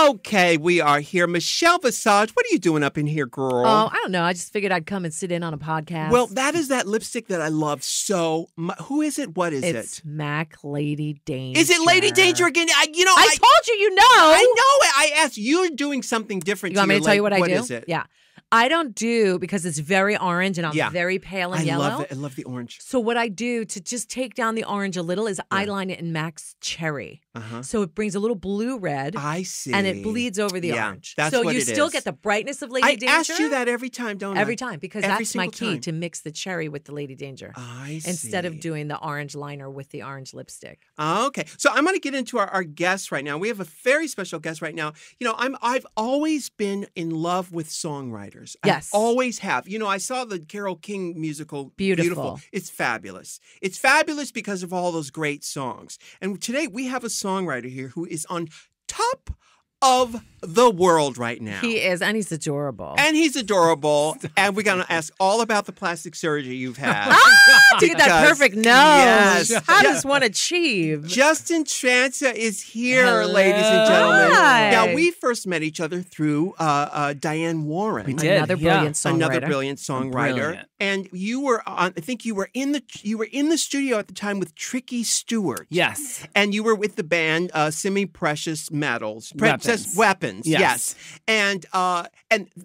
Okay, we are here. Michelle Visage, what are you doing up in here, girl? Oh, I don't know. I just figured I'd come and sit in on a podcast. Well, that is that lipstick that I love so much. Who is it? What is it's it? Mac Lady Danger. Is it Lady Danger again? I told you, you know. I know it. I asked. You're doing something different. You want me to tell you what I do? What is it? Yeah. I don't do, because it's very orange and I'm very pale and yellow. I love it. I love the orange. So what I do to just take down the orange a little is I line it in Mac's Cherry. So it brings a little blue red. I see. And it bleeds over the orange. That's so what you it still is. get the brightness of Lady Danger. I ask you that every time, don't I? Every time, because that's my key time. to mix the cherry with the Lady Danger. I see. Instead of doing the orange liner with the orange lipstick. Okay. So I'm going to get into our guests right now. We have a very special guest right now. You know, I've always been in love with songwriters. Yes. I always have. You know, I saw the Carole King musical. Beautiful. It's fabulous. It's fabulous because of all those great songs. And today we have a songwriter here who is on top of the world right now. He is, and he's adorable. And he's adorable. And we're going to ask all about the plastic surgery you've had. To get that perfect nose. Yes. How does one achieve? Justin Tranter is here, Hello. ladies and gentlemen. Hi. Now, we first met each other through Diane Warren. We did. Another brilliant songwriter. Another brilliant songwriter. Brilliant. And you were on, I think you were in the studio at the time with Tricky Stewart. Yes. And you were with the band Semi-Precious Metals. Weapons. Weapons. Yes. And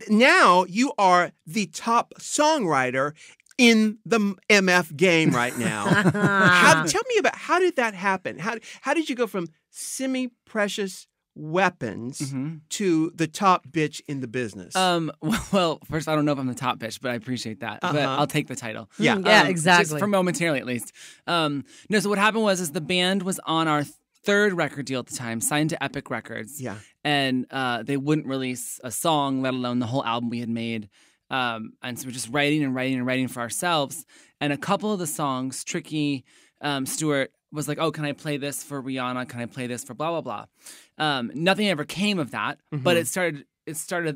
now you are the top songwriter in the MF game right now. Tell me about, how did that happen? How did you go from Semi-Precious Weapons to the top bitch in the business? Well, first, I don't know if I'm the top bitch, but I appreciate that. But I'll take the title. Yeah, exactly. Just for momentarily, at least. No, so what happened was the band was on our third record deal at the time, signed to Epic Records. Yeah. And they wouldn't release a song, let alone the whole album we had made. And so we're just writing for ourselves. And a couple of the songs, Tricky Stewart was like, oh, can I play this for Rihanna? Can I play this for blah, blah, blah? Nothing ever came of that, but it started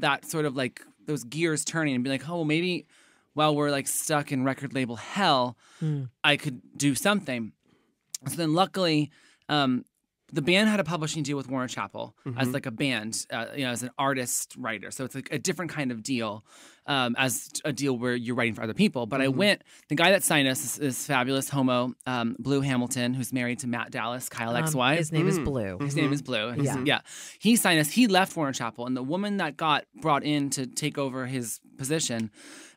that sort of like those gears turning and be like, oh, well, maybe while we're like stuck in record label hell, I could do something. So then luckily, the band had a publishing deal with Warner Chappell as like a band, as an artist writer. So it's like a different kind of deal as a deal where you're writing for other people. But I went, the guy that signed us is fabulous homo, Blue Hamilton, who's married to Matt Dallas, Kyle XY. His name is Blue. His name is Blue. He signed us. He left Warner Chappell. And the woman that got brought in to take over his position,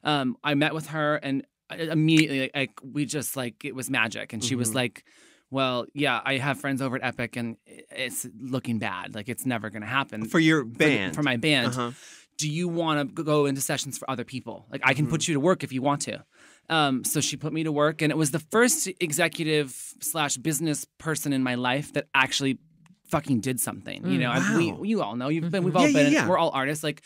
I met with her and immediately it was magic. And she was like, well, yeah, I have friends over at Epic, and it's looking bad. Like, it's never going to happen. For your band. For my band. Do you want to go into sessions for other people? Like, I can put you to work if you want to. So she put me to work, and it was the first executive/business person in my life that actually fucking did something. You know, wow. you all know. We've all been. Yeah. We're all artists. Like,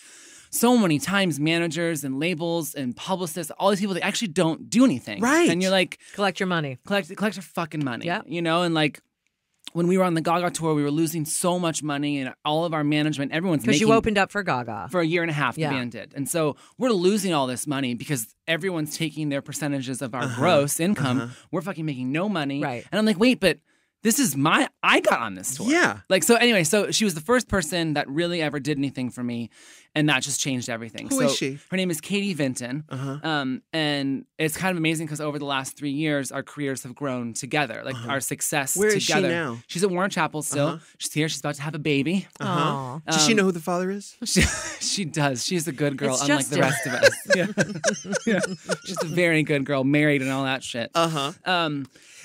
so many times managers and labels and publicists, all these people, they actually don't do anything. Right. And you're like, Collect your money. collect your fucking money. Yeah. You know, and like when we were on the Gaga tour, we were losing so much money, and all of our management, everyone's making. Because you opened up for Gaga. For a year and a half, the band did. And so we're losing all this money because everyone's taking their percentages of our gross income. We're fucking making no money. Right. And I'm like, wait, but this is I got on this tour. Yeah. Like, so anyway, so she was the first person that really ever did anything for me. And that just changed everything. Who is she? Her name is Katie Vinton. And it's kind of amazing because over the last 3 years, our careers have grown together. Like our success Where together. is she now? She's at Warner Chappell still. She's here. She's about to have a baby. Aw. Does she know who the father is? She does. She's a good girl, It's unlike the rest of us. Yeah. She's a very good girl, married and all that shit.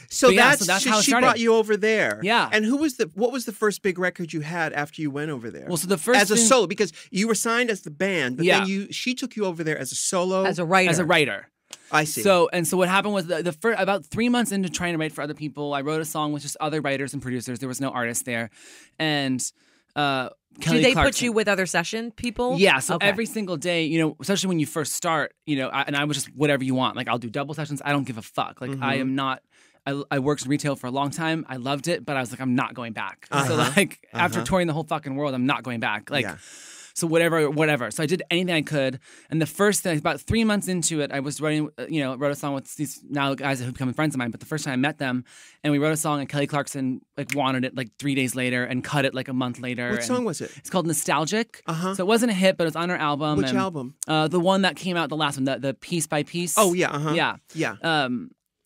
So But yeah, that's, so that's how it she started. brought you over there. Yeah. And what was the first big record you had after you went over there? Well, so the first as a thing- solo, because you were signed as the band, but Yeah. then she took you over there as a solo. As a writer. As a writer. I see. So what happened was the first, about 3 months into trying to write for other people, I wrote a song with just other writers and producers. There was no artist there, and Kelly Do they put Clarkson. you with other session people? Yeah, so Okay. every single day, you know, especially when you first start, you know, and I was just whatever you want. Like, I'll do double sessions. I don't give a fuck. Like, I am not. I worked in retail for a long time. I loved it, but I was like, I'm not going back. So like, after touring the whole fucking world, I'm not going back. Like. Yeah. So whatever. So I did anything I could. And the first thing, about 3 months into it, I was wrote a song with these now guys who become friends of mine. But the first time I met them, and we wrote a song, and Kelly Clarkson like wanted it like 3 days later and cut it like a month later. What song was it? It's called Nostalgic. So it wasn't a hit, but it was on our album. Which album? The one that came out, the last one, the Piece by Piece. Oh yeah. Yeah.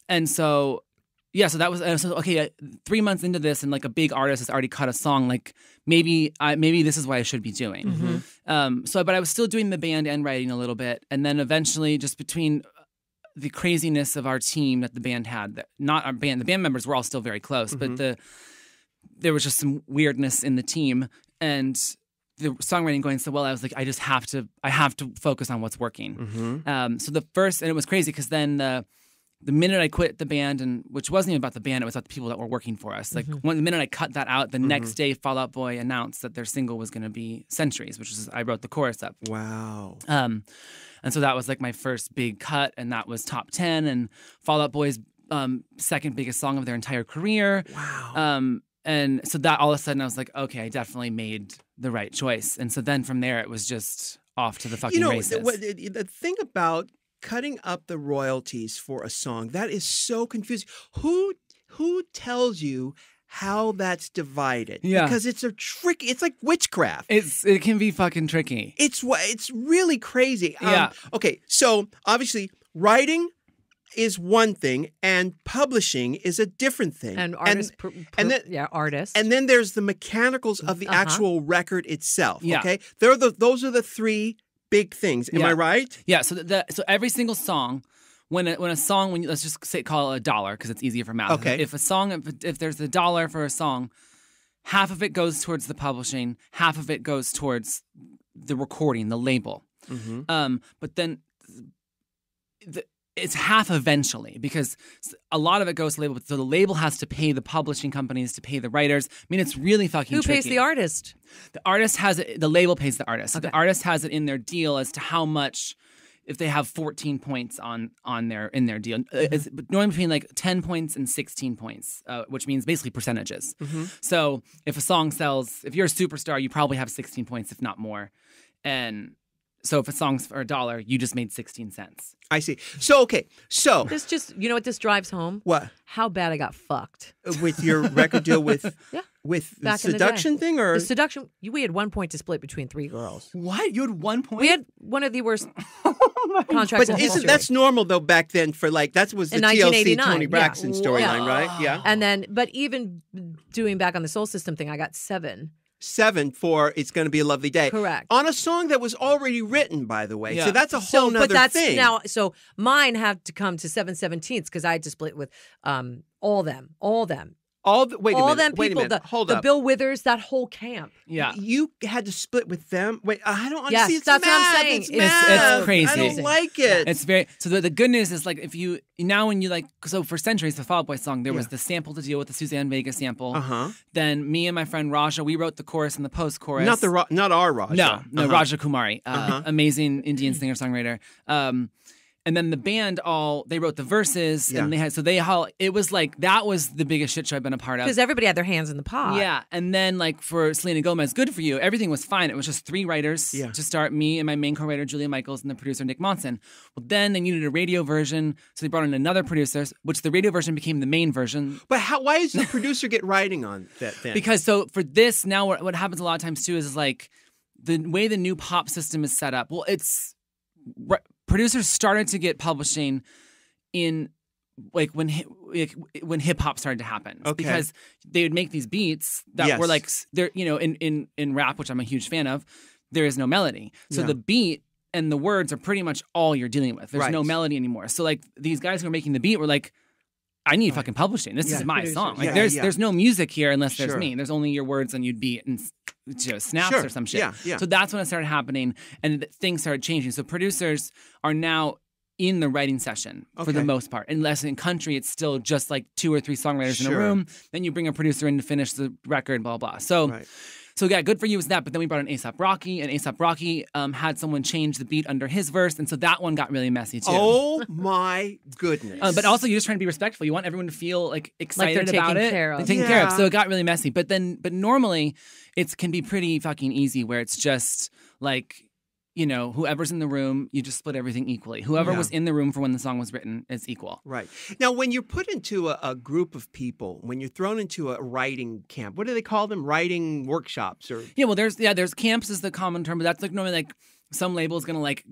And so. Yeah, so that was okay. 3 months into this, and like a big artist has already cut a song. Like maybe this is what I should be doing. But I was still doing the band and writing a little bit, and then eventually, just between the craziness of our team that the band had, not our band, the band members were all still very close, but there was just some weirdness in the team, and the songwriting going so well. I was like, I have to focus on what's working. So the first, and it was crazy because then the minute I quit the band, and which wasn't even about the band, it was about the people that were working for us. Like the minute I cut that out, the next day Fall Out Boy announced that their single was going to be Centuries, which is I wrote the chorus up. Wow. And so that was like my first big cut, and that was top 10, and Fall Out Boy's second biggest song of their entire career. Wow. And so that all of a sudden I was like, okay, I definitely made the right choice. And so then from there it was just off to the fucking races. The thing about cutting up the royalties for a song, that is so confusing. Who tells you how that's divided? Yeah. Because it's a trick. It's like witchcraft. It can be fucking tricky. It's really crazy. Yeah. Okay, so obviously writing is one thing and publishing is a different thing. And artists, artists. And then there's the mechanicals of the actual record itself. Yeah. Okay, those are the three big things. Am I right? Yeah. So every single song, when let's just call it $1 because it's easier for math. Okay. If there's $1 for a song, half of it goes towards the publishing, half of it goes towards the recording, the label. But then it's half eventually because a lot of it goes to the label. So the label has to pay the publishing companies to pay the writers. I mean, it's really fucking Who tricky. pays the artist? The artist has it. The label pays the artist. So Okay. the artist has it in their deal as to how much. If they have 14 points in their deal, it's normally between like 10 points and 16 points, which means basically percentages. So if a song sells, if you're a superstar, you probably have 16 points, if not more. And so if a song's for $1, you just made 16 cents. I see. So This just, you know what this drives home? what How bad I got fucked. with your record deal with Yeah. with the Back in the seduction day. thing or The seduction, we had 1 point to split between 3 girls. What? You had 1 point? We had one of the worst contracts But in history. that's normal though back then for like that was the In TLC 1989, Tony yeah. Braxton storyline, right? Yeah. And then, but even doing back on the Soul System thing, I got 7. 7 for It's Gonna Be a Lovely Day. Correct. On a song that was already written, by the way. Yeah. So that's a whole nother but that's thing. now, so mine had to come to 7/17 because I had to split with all them. Wait a all minute. them Wait a people, minute. Hold the up. Bill Withers, that whole camp. Yeah. You had to split with them? Wait, I don't Yes, see. It's that's what I'm math. saying. It's It's- math. it's crazy. I don't like it. It's very so. The good news is like if you now when you like so for Centuries the Fall Out Boy song there was the sample to deal with the Suzanne Vega sample. Then me and my friend Raja we wrote the chorus and the post chorus. Not our Raja. No, Raja Kumari, amazing Indian singer songwriter. And then the band they wrote the verses and it was like that was the biggest shit show I've been a part of. Because everybody had their hands in the pot. Yeah, and then like for Selena Gomez, Good For You, everything was fine. It was just 3 writers to start, me and my main co-writer Julia Michaels and the producer Nick Monson. Well, then they needed a radio version, so they brought in another producer, which the radio version became the main version. But why does the producer get writing on that then? Because so for this now, what happens a lot of times too is like the way the new pop system is set up. Well, it's producers started to get publishing in like when hip hop started to happen. Okay. Because they would make these beats that were like they're in rap, which I'm a huge fan of, there is no melody. So the beat and the words are pretty much all you're dealing with. There's no melody anymore. So like these guys who are making the beat were like, I need fucking publishing. This is my song. Like there's no music here unless there's me. There's only your words and you'd beat and snaps or some shit. Yeah. So that's when it started happening and things started changing. So producers are now in the writing session for the most part. Unless in country, it's still just like 2 or 3 songwriters in a room. Then you bring a producer in to finish the record, blah, blah. So So yeah, Good For You was that, but then we brought in A$AP Rocky, and A$AP Rocky had someone change the beat under his verse, and so that one got really messy too. Oh my goodness. But also, you're just trying to be respectful. You want everyone to feel like excited they're about taken it. care of. They're taken care of. So it got really messy. But normally, it can be pretty fucking easy where it's just like, you know, whoever's in the room, you just split everything equally. Whoever was in the room for when the song was written is equal. Right. Now, when you're put into a group of people, when you're thrown into a writing camp, what do they call them? Writing workshops or? Yeah, well, there's camps is the common term, but that's like normally like some label is going to like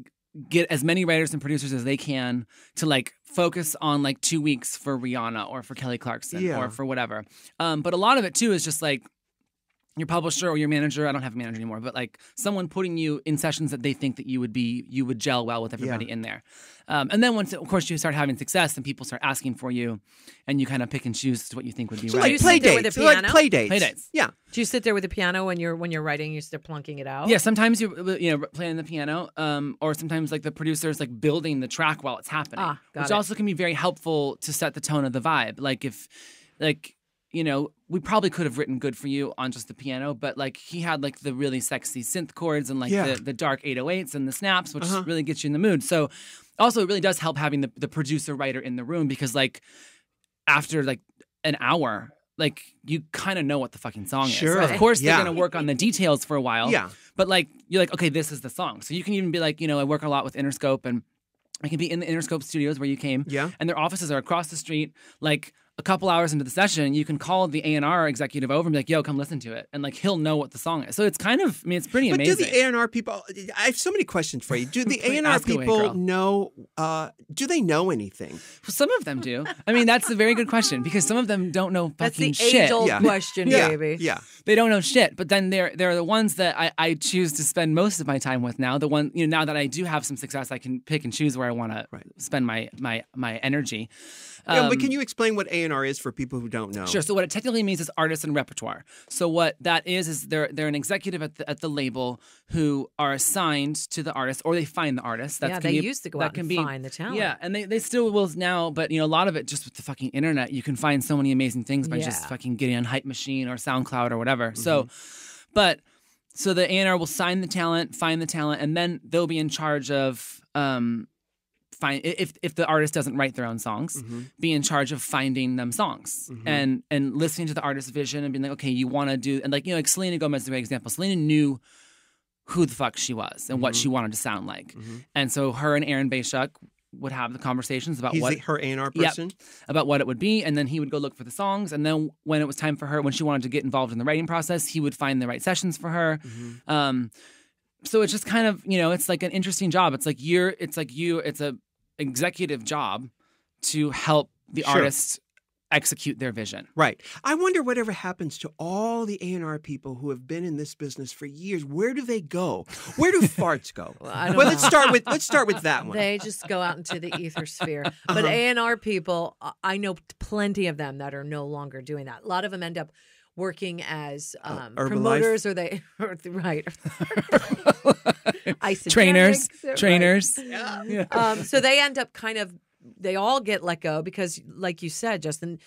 get as many writers and producers as they can to like focus on like 2 weeks for Rihanna or for Kelly Clarkson or for whatever. But a lot of it too is just like your publisher or your manager, I don't have a manager anymore, but like someone putting you in sessions that they think that you would gel well with everybody in there. And then once, of course, you start having success and people start asking for you and you kind of pick and choose what you think would be right. Like play dates. Like play dates. Play dates. Yeah. Do you sit there with the piano when you're writing, you start plunking it out? Yeah, sometimes you're playing the piano, or sometimes like the producer's like building the track while it's happening, which also can be very helpful to set the tone of the vibe. Like if, like, you know, we probably could have written Good For You on just the piano, but like he had like the really sexy synth chords and like the dark 808s and the snaps, which really gets you in the mood. So also it really does help having the producer writer in the room because like after like an hour, like you kind of know what the fucking song is. Of course they're going to work on the details for a while. Yeah. But like you're like, okay, this is the song. So you can even be like, you know, I work a lot with Interscope and I can be in the Interscope studios where you came. Yeah. And their offices are across the street, like a couple hours into the session, you can call the A&R executive over and be like, yo, come listen to it. And like, he'll know what the song is. So it's kind of, I mean, it's pretty amazing. But do the A&R people, I have so many questions for you. Do the A&R people know, do they know anything? Well, some of them do. I mean, that's a very good question because some of them don't know fucking shit. That's the age-old question, baby. Yeah. They don't know shit. But then they're the ones that I choose to spend most of my time with now. The one, you know, now that I do have some success, I can pick and choose where I want to spend my energy. But can you explain what A&R is for people who don't know? Sure. So what it technically means is artist and repertoire. So what that is they're an executive at the label who are assigned to the artist, or they find the artist. They used to go out and find the talent. Yeah, and they still will now, but you know, a lot of it just with the fucking internet, you can find so many amazing things by just fucking getting on Hype Machine or SoundCloud or whatever. So the A&R will sign the talent, find the talent, and then they'll be in charge of if the artist doesn't write their own songs, be in charge of finding them songs and listening to the artist's vision and being like, okay, you want to do, and like, you know, like Selena Gomez is a great example. Selena knew who the fuck she was and what she wanted to sound like. And so her and Aaron Bayshuk would have the conversations about her A&R person? About what it would be. And then he would go look for the songs. And then when it was time for her, when she wanted to get involved in the writing process, he would find the right sessions for her. So it's just kind of, you know, it's like an interesting job. It's like it's a executive job to help the artist execute their vision. Right. I wonder whatever happens to all the A&R people who have been in this business for years. Where do they go? Where do farts go? Let's start with that one. They just go out into the ether sphere. But A&R people, I know plenty of them that are no longer doing that. A lot of them end up working as promoters, or they trainers. Yeah. So they end up they all get let go because, like you said, Justin,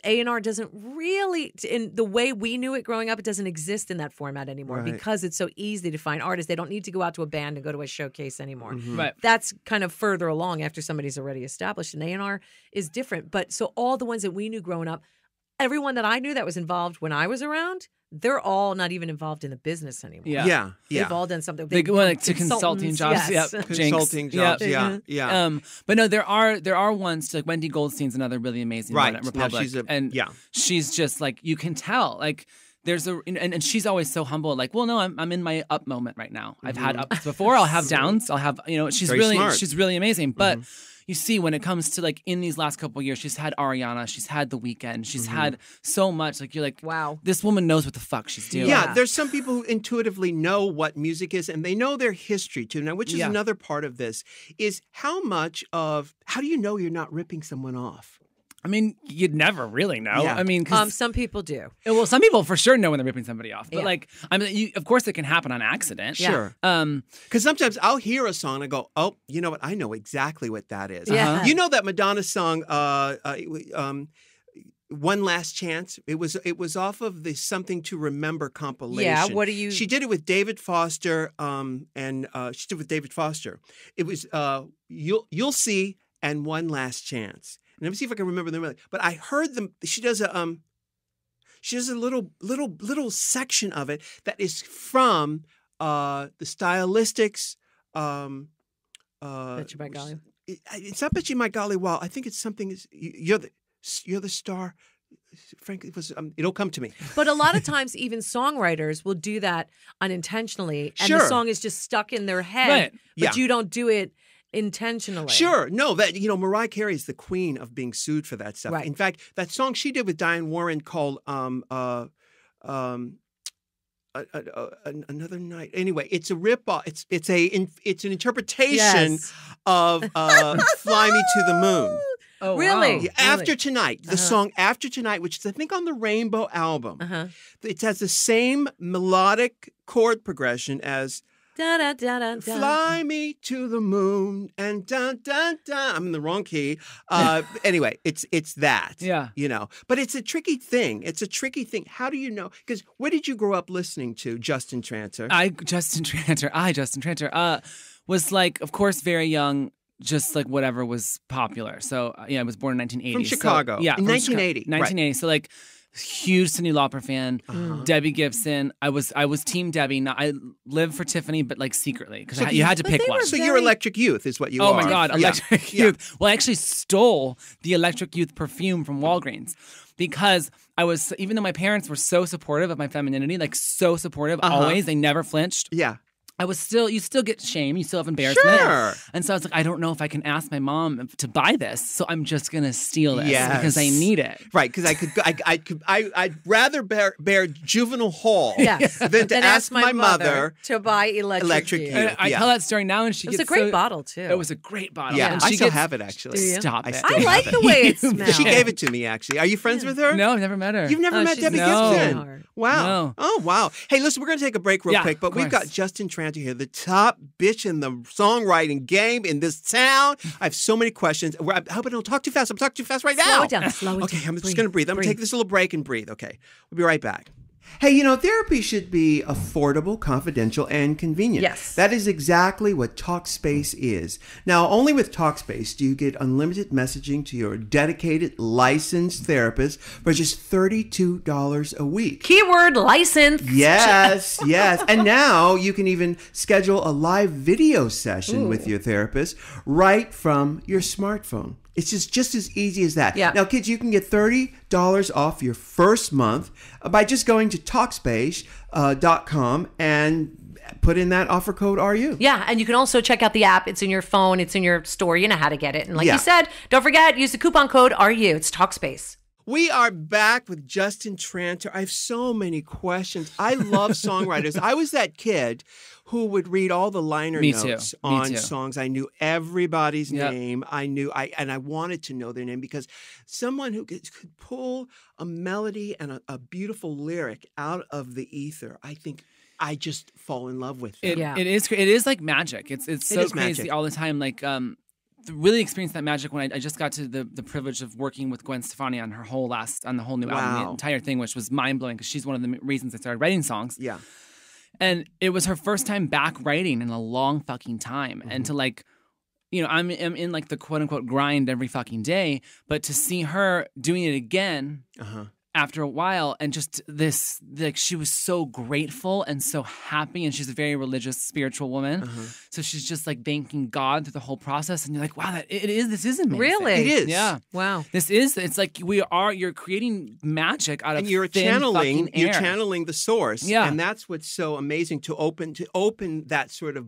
A&R doesn't really, in the way we knew it growing up, it doesn't exist in that format anymore because it's so easy to find artists. They don't need to go out to a band and go to a showcase anymore. Right. That's kind of further along after somebody's already established, and A&R is different. But so all the ones that we knew growing up, everyone that I knew that was involved when I was around, they're all not even involved in the business anymore. Yeah. They've all done something. They go like to consulting jobs. Yes. Yep. Consulting jobs. Yeah. But no, there are ones like Wendy Goldstein's another really amazing one at Republic. She's just like, you can tell, like there's and she's always so humble. Like, well, no, I'm in my up moment right now. I've had ups before. I'll have downs. I'll have, you know, she's really amazing. But you see, when it comes to like in these last couple of years, she's had Ariana, she's had The Weeknd, she's had so much. Like, you're like, wow, this woman knows what the fuck she's doing. Yeah, there's some people who intuitively know what music is, and they know their history too. Now, which is another part of this, is how do you know you're not ripping someone off? I mean, you'd never really know. Yeah. I mean, some people do. Well, some people for sure know when they're ripping somebody off. But like, I mean, of course, it can happen on accident. Sure. Because sometimes I'll hear a song and I go, "Oh, you know what? I know exactly what that is." Yeah. You know that Madonna song, One Last Chance. It was off of the Something to Remember compilation. Yeah, what do you? She did it with David Foster, and she did with David Foster. It was You'll See and One Last Chance. And let me see if I can remember them. But I heard them. She does a little section of it that is from the Stylistics. Bet You by golly. It's not Bet You My Golly Wow. I think it's something. You're the star. Frankly, it'll come to me. But a lot of times, even songwriters will do that unintentionally, and Sure. the song is just stuck in their head. Right. But Yeah. you don't do it intentionally. Sure. No, Mariah Carey is the queen of being sued for that stuff. Right. In fact, that song she did with Diane Warren called Another Night. Anyway, it's a ripoff. It's an interpretation Yes. of Fly Me to the Moon. Oh, Really? wow. Yeah, After Tonight, the Uh-huh. song After Tonight, which is I think on the Rainbow album. Uh-huh. It has the same melodic chord progression as Da, da, da, da, da. Fly Me to the Moon and dun dun dun. I'm in the wrong key. Anyway, it's that. Yeah. But it's a tricky thing. It's a tricky thing. How do you know? Because what did you grow up listening to, Justin Tranter? Justin Tranter, was like, of course, very young, just like whatever was popular. So, I was born in 1980. From Chicago. So, yeah. In from 1980. Chicago. 1980. So, like, huge Cyndi Lauper fan. Uh-huh. Debbie Gibson. I was Team Debbie. Now, I lived for Tiffany, but like secretly, because So you had to But pick they one. were So you're Electric Youth is what you Oh are. my God, Yeah. Electric Yeah. Youth. Well, I actually stole the Electric Youth perfume from Walgreens because even though my parents were so supportive of my femininity, like so supportive, always, they never flinched. Yeah. You still get shame, you still have embarrassment. Sure. And so I was like, I don't know if I can ask my mom to buy this, so I'm just gonna steal this Yes. because I need it. Right, because I'd rather bear juvenile hall Yes. than to Then ask my mother. to buy Electric Youth. Youth. And I Yeah. tell that story now, and she It was gets a great so- bottle too. It was a great bottle. Yeah, And I she still gets- have it actually. Do you? Stop I it. still I have like it. the way it smells. She gave it to me actually. Are you friends with her? No, I've never met her. You've never Oh, met she's Debbie no. Gibson? sweetheart. Wow. No. Oh, wow. Hey, listen, we're going to take a break real Yeah, quick, but of we've got course. Justin Tranter here, the top bitch in the songwriting game in this town. I have so many questions. I hope I don't talk too fast. I'm talking too fast right now. Slow it down. Slow it Okay, down. I'm just Breathe. going to breathe. I'm going to Breathe. take this little break and breathe. Okay, we'll be right back. Hey, therapy should be affordable, confidential, and convenient. Yes. That is exactly what TalkSpace is. Now, only with TalkSpace do you get unlimited messaging to your dedicated, licensed therapist for just $32 a week. Keyword license. Yes, yes. And now you can even schedule a live video session with your therapist right from your smartphone. It's just as easy as that. Yeah. Now, kids, you can get $30 off your first month by just going to Talkspace.com and put in that offer code RU. Yeah, and you can also check out the app. It's in your phone. It's in your store. You know how to get it. And like Yeah. you said, don't forget, use the coupon code RU. It's Talkspace. We are back with Justin Tranter. I have so many questions. I love songwriters. I was that kid who would read all the liner Me too. notes Me on too. songs. I knew everybody's Yep. name. And I wanted to know their name because someone who could pull a melody and a beautiful lyric out of the ether, I think I just fall in love with them. It is like magic. It's so is crazy magic. all the time. Like really experienced that magic when I just got to the privilege of working with Gwen Stefani on the whole new album, Wow. the entire thing, which was mind blowing because she's one of the reasons I started writing songs. Yeah. And it was her first time back writing in a long fucking time. And to like, I'm in like the quote unquote grind every fucking day, but to see her doing it again after a while and just this, like she was so grateful and so happy, and she's a very religious, spiritual woman. So she's just like thanking God through the whole process. And you're like, wow, this is amazing. Really? It is. Yeah. Wow. It's like you're creating magic out of And you're thin channeling fucking air. the source. Yeah. And that's what's so amazing to open that sort of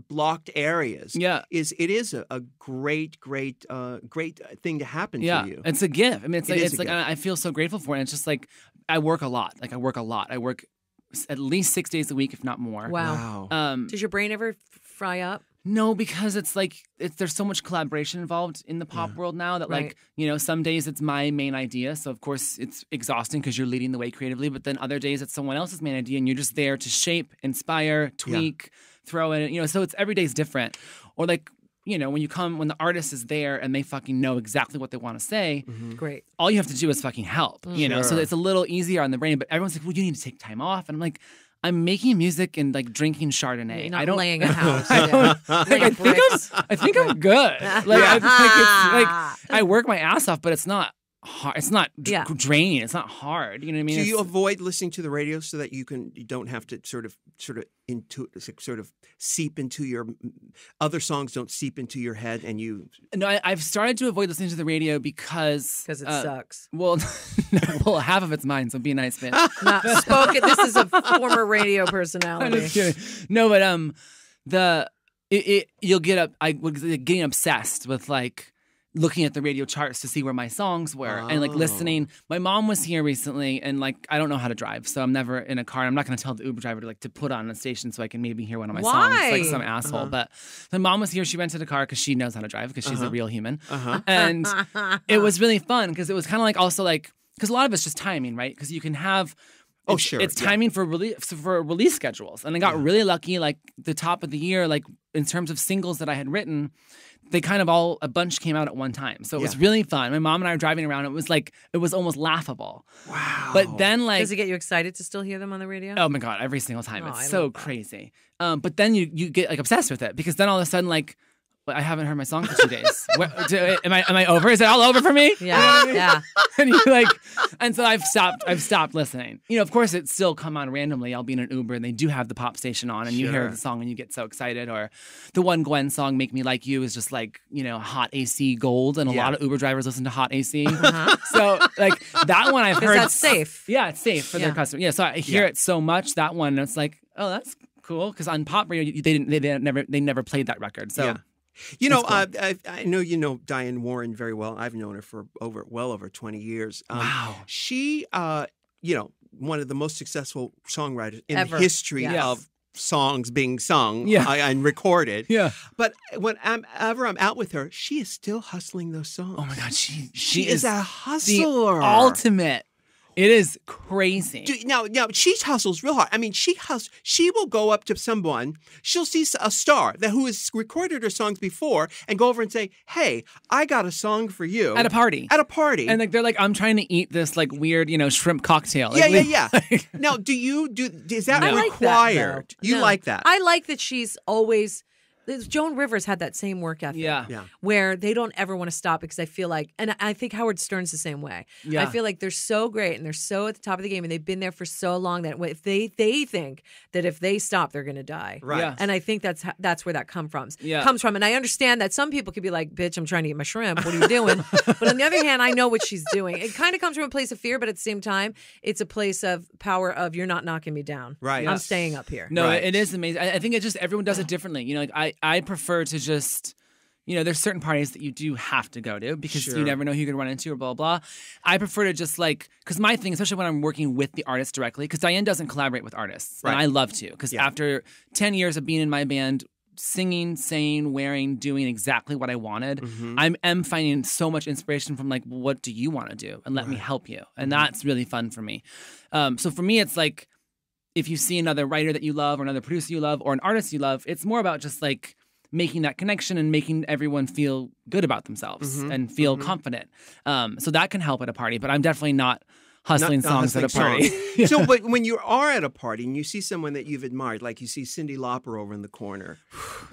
blocked areas. Yeah. It is a great thing to happen Yeah, to you. it's a gift. I mean, It is a gift. I feel so grateful for it. And it's just like I work a lot. I work at least 6 days a week, if not more. Wow. Wow. Does your brain ever fry up? No, because it's like there's so much collaboration involved in the pop world now that Right. like some days it's my main idea, so of course it's exhausting because you're leading the way creatively. But then other days it's someone else's main idea, and you're just there to shape, inspire, tweak, throw in. So it's every day's different. Or like when the artist is there and they fucking know exactly what they want to say, Great. all you have to do is fucking help, so it's a little easier on the brain. But everyone's like, well, you need to take time off. And I'm like, I'm making music and like drinking Chardonnay. You're not I don't laying a house. I think I'm good. I work my ass off, but it's not hard. It's not draining. It's not hard. You know what I mean? Do you avoid listening to the radio so that you don't have to sort of seep into your other songs don't seep into your head and you? No, I've started to avoid listening to the radio because it sucks. Well, half of it's mine, so be a nice bitch. Not spoken. This is a former radio personality. I'm just kidding. No, but you'll get up. I was getting obsessed with like looking at the radio charts to see where my songs were and like listening. My mom was here recently and like I don't know how to drive, so I'm never in a car. I'm not going to tell the Uber driver to put on a station so I can maybe hear one of my songs like some asshole. But my mom was here. She rented a car because she knows how to drive because she's a real human. And it was really fun because it was kind of like also like because a lot of it's just timing, right? Because you can have. It's timing for release schedules. And I got really lucky, like the top of the year, like in terms of singles that I had written, they kind of a bunch came out at one time. So it was really fun. My mom and I were driving around. It was almost laughable. Wow. But then like. Does it get you excited to still hear them on the radio? Oh my God, every single time. It's so crazy. But then you get like obsessed with it because then all of a sudden like, I haven't heard my song for 2 days. Am I over? Is it all over for me? Yeah, yeah. And and so I've stopped listening. Of course, it still come on randomly. I'll be in an Uber and they do have the pop station on, and you hear the song and you get so excited. Or the one Gwen song, "Make Me Like You," is just like hot AC gold, and a lot of Uber drivers listen to hot AC. So like that one I've heard. That's safe. Yeah, it's safe for their customers. Yeah, so I hear it so much that one, and it's like, oh, that's cool because on pop radio they never played that record. So. Yeah. I know you know Diane Warren very well. I've known her for well over 20 years. Wow. She, one of the most successful songwriters in the history of songs being sung and recorded. Yeah. But whenever I'm out with her, she is still hustling those songs. Oh my God, she is a hustler. The ultimate. It is crazy. Now she hustles real hard. I mean, she will go up to someone. She'll see a star who has recorded her songs before and go over and say, "Hey, I got a song for you." At a party. And like they're like, "I'm trying to eat this like weird, shrimp cocktail." Like, yeah. Now, is that required? You like that? I like that she's always. Joan Rivers had that same work ethic where they don't ever want to stop because I feel like, and I think Howard Stern's the same way. I feel like they're so great and they're so at the top of the game and they've been there for so long that if they think that if they stop, they're going to die. Right. Yeah. And I think that's where that comes from. And I understand that some people could be like, bitch, I'm trying to eat my shrimp. What are you doing? But on the other hand, I know what she's doing. It kind of comes from a place of fear, but at the same time, it's a place of power of you're not knocking me down. Right. I'm staying up here. No, it is amazing. I think it's just everyone does it differently. I prefer to just, there's certain parties that you do have to go to because you never know who you're going to run into or blah, blah. I prefer to just because my thing, especially when I'm working with the artist directly, because Diane doesn't collaborate with artists. Right. And I love to because after 10 years of being in my band, singing, saying, wearing, doing exactly what I wanted, I am finding so much inspiration from what do you want to do? And let me help you. And that's really fun for me. So for me, it's like, if you see another writer that you love or another producer you love or an artist you love, it's more about just making that connection and making everyone feel good about themselves and feel confident. So that can help at a party, but I'm definitely not hustling songs at a party. So, but when you are at a party and you see someone that you've admired, like you see Cyndi Lauper over in the corner,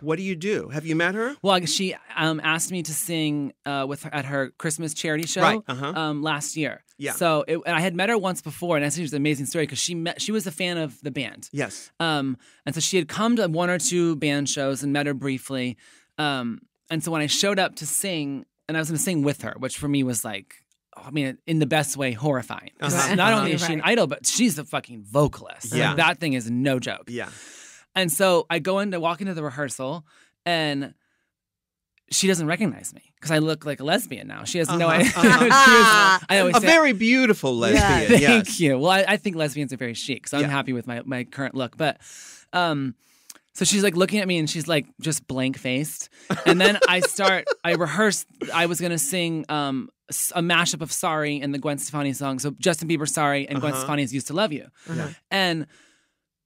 what do you do? Have you met her? Well, she asked me to sing at her Christmas charity show last year. Yeah. So and I had met her once before, and I think it was an amazing story because she was a fan of the band. Yes. And so she had come to one or two band shows and met her briefly. And so when I showed up to sing, and I was going to sing with her, which for me was in the best way, horrifying. Not only is she an idol, but she's a fucking vocalist. Yeah. That thing is no joke. Yeah. And so I walk into the rehearsal, and she doesn't recognize me because I look like a lesbian now. She has no idea. I always say, very beautiful lesbian. Thank you. Well, I think lesbians are very chic, so I'm happy with my current look. But so she's looking at me and she's just blank faced. And then I rehearsed. I was gonna sing a mashup of "Sorry" and the Gwen Stefani song. So Justin Bieber "Sorry" and Gwen Stefani's "Used to Love You." And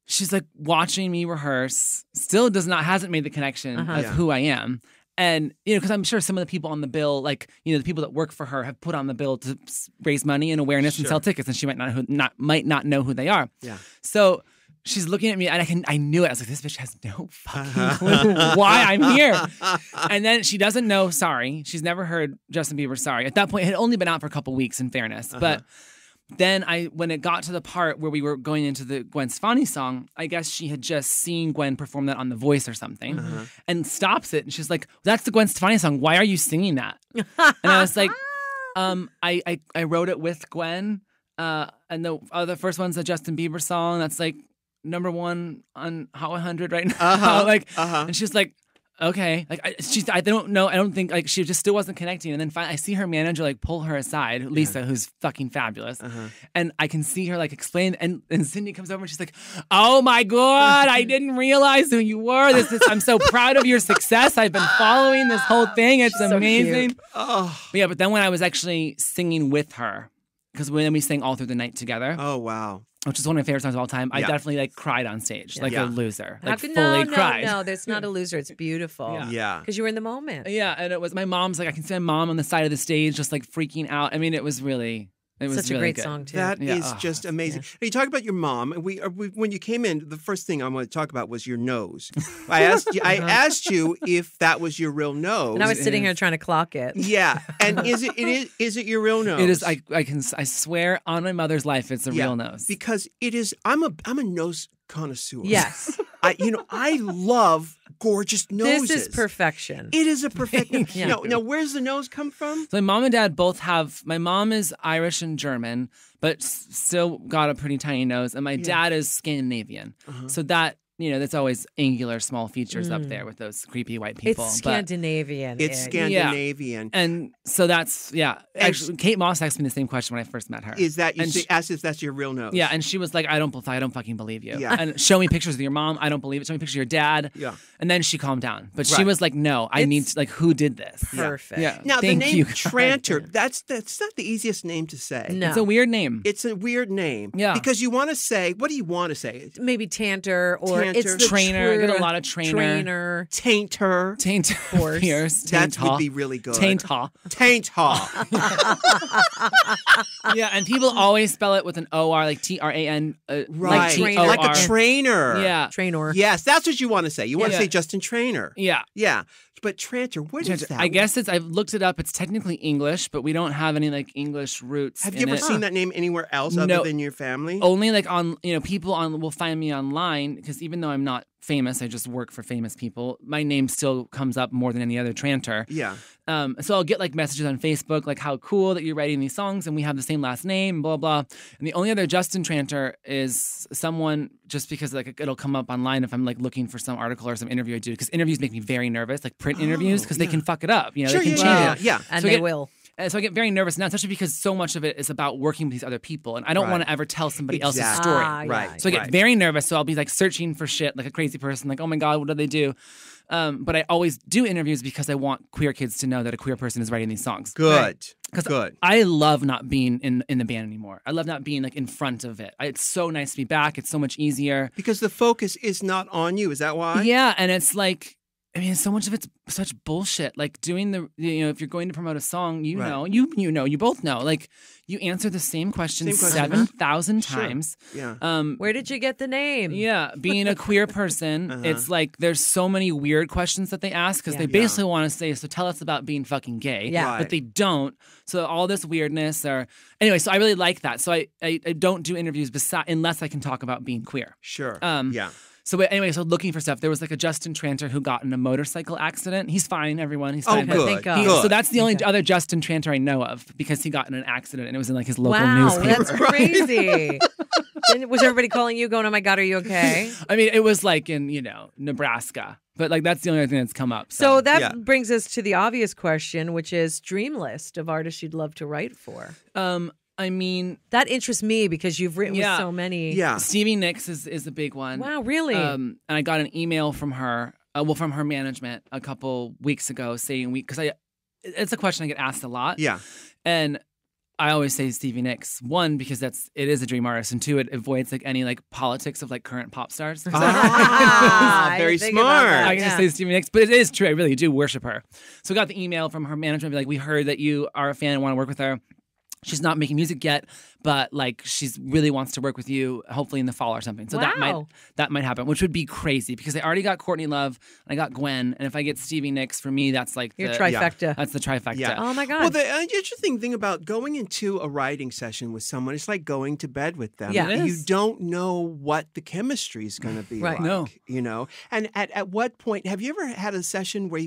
she's watching me rehearse. Still hasn't made the connection of who I am. And, because I'm sure some of the people on the bill, like, the people that work for her have put on the bill to raise money and awareness and sell tickets, and she might not know who they are. Yeah. So she's looking at me, and I knew it. I was like, this bitch has no fucking clue why I'm here. And then she doesn't know Sorry. She's never heard Justin Bieber's Sorry. At that point, it had only been out for a couple weeks, in fairness. But then when it got to the part where we were going into the Gwen Stefani song, I guess she had just seen Gwen perform that on The Voice or something, and stops it, and she's like, "That's the Gwen Stefani song. Why are you singing that?" And I was like, I wrote it with Gwen, and the first one's a Justin Bieber song that's like #1 on Hot 100 right now." And she's like, okay, like I don't know. I don't think, like, she just still wasn't connecting. And then finally, I see her manager like pull her aside, Lisa, who's fucking fabulous, and I can see her like explain. And Cindy comes over and she's like, "Oh my god, I didn't realize who you were. I'm so proud of your success. I've been following this whole thing. It's amazing." So But then when I was actually singing with her, because when we sang All Through the Night together. Oh wow. Which is one of my favorite songs of all time. I definitely like cried on stage, like a loser. Like fully cried. No, that's not a loser. It's beautiful. Yeah. Because you were in the moment. Yeah, and it was my mom's like, I can see my mom on the side of the stage just like freaking out. I mean, it was such a great good. song too. That is just amazing. Now, you talk about your mom, and we when you came in, the first thing I want to talk about was your nose. I asked you if that was your real nose, and I was sitting here trying to clock it. Yeah, and is it your real nose? It is. I swear on my mother's life, it's a real nose, because it is. I'm a nose connoisseur. Yes. I love gorgeous noses. This is perfection. It is a perfection. Now, where's the nose come from? So my mom and dad both have. My mom is Irish and German, but still got a pretty tiny nose, and my dad is Scandinavian. So that. That's always angular, small features up there with those creepy white people. It's Scandinavian. It's Scandinavian. And so that's, Actually, Kate Moss asked me the same question when I first met her. Is that, asked if that's your real nose? Yeah, and she was like, I don't fucking believe you. Yeah. And show me pictures of your mom. I don't believe it. Show me pictures of your dad. Yeah. And then she calmed down. But she was like, no, I need to, like, who did this? Perfect. Yeah. Now, the name Tranter, that's not the easiest name to say. No. It's a weird name. It's a weird name. Yeah. Because you want to say, what do you want to say? Maybe Tanter or Tanter. it's the Trainer. I get a lot of trainer. Tainter. Taint. Pierce. That would be really good. Taint-haw. Taint-haw. Yeah, and people always spell it with an O-R, like T-R-A-N. Right. Like T-O-R. Like a trainer. Yeah. Trainer. Yes, that's what you want to say. You want to say Justin Trainer. Yeah. Yeah. But Tranter, what is that? I guess I've looked it up. It's technically English, but we don't have any like English roots. Have you ever seen that name anywhere else other than your family? Only like on, people will find me online, because even though I'm not famous, I just work for famous people. My name still comes up more than any other Tranter. Yeah. So I'll get like messages on Facebook, like how cool that you're writing these songs and we have the same last name, blah, blah. And the only other Justin Tranter is someone, just because like it'll come up online if I'm like looking for some article or some interview I do, because interviews make me very nervous, like print interviews, because they can fuck it up. Sure, they can change it. Yeah. And So they will. So I get very nervous now, especially because so much of it is about working with these other people, and I don't want to ever tell somebody else's story. Right. So I get very nervous. So I'll be like searching for shit like a crazy person, like, oh my God, what do they do? But I always do interviews because I want queer kids to know that a queer person is writing these songs. Good. Because I love not being in the band anymore. I love not being like in front of it. It's so nice to be back. It's so much easier. Because the focus is not on you. Is that why? Yeah, and it's like, I mean, so much of it's such bullshit. Like doing if you're going to promote a song, you both know. Like you answer the same question 7,000 times. Yeah. Where did you get the name? Yeah, being a queer person, it's like there's so many weird questions that they ask, because they basically want to say, so tell us about being fucking gay. Yeah. But they don't. So all this weirdness anyway, so I really like that. So I don't do interviews unless I can talk about being queer. Sure. Yeah. So anyway, looking for stuff. There was like a Justin Tranter who got in a motorcycle accident. He's fine, everyone. He's fine. Oh, good. Thank God. Good. So that's the only other Justin Tranter I know of, because he got in an accident and it was in like his local Wow, newspaper. that's crazy. And was everybody calling you going, oh my God, are you okay? I mean, it was like in, Nebraska. But like that's the only thing that's come up. So that brings us to the obvious question, which is dream list of artists you'd love to write for. I mean, that interests me because you've written with so many. Yeah. Stevie Nicks is a big one. Wow, really? And I got an email from her, from her management a couple weeks ago saying because it's a question I get asked a lot. Yeah. And I always say Stevie Nicks. One, because it is a dream artist, and two, it avoids like any like politics of like current pop stars. Very smart. I can just say Stevie Nicks, but it is true. I really do worship her. So I got the email from her management, be like, we heard that you are a fan and want to work with her. She's not making music yet, but like she's really wants to work with you, hopefully in the fall or something. So that might happen, which would be crazy because I already got Courtney Love and I got Gwen, and if I get Stevie Nicks, for me that's like your trifecta. Yeah, that's the trifecta. Yeah. Oh my God. Well, the interesting thing about going into a writing session with someone, it's like going to bed with them. Yeah. You don't know what the chemistry is going to be Right. like. No. You know, and at what point have you ever had a session where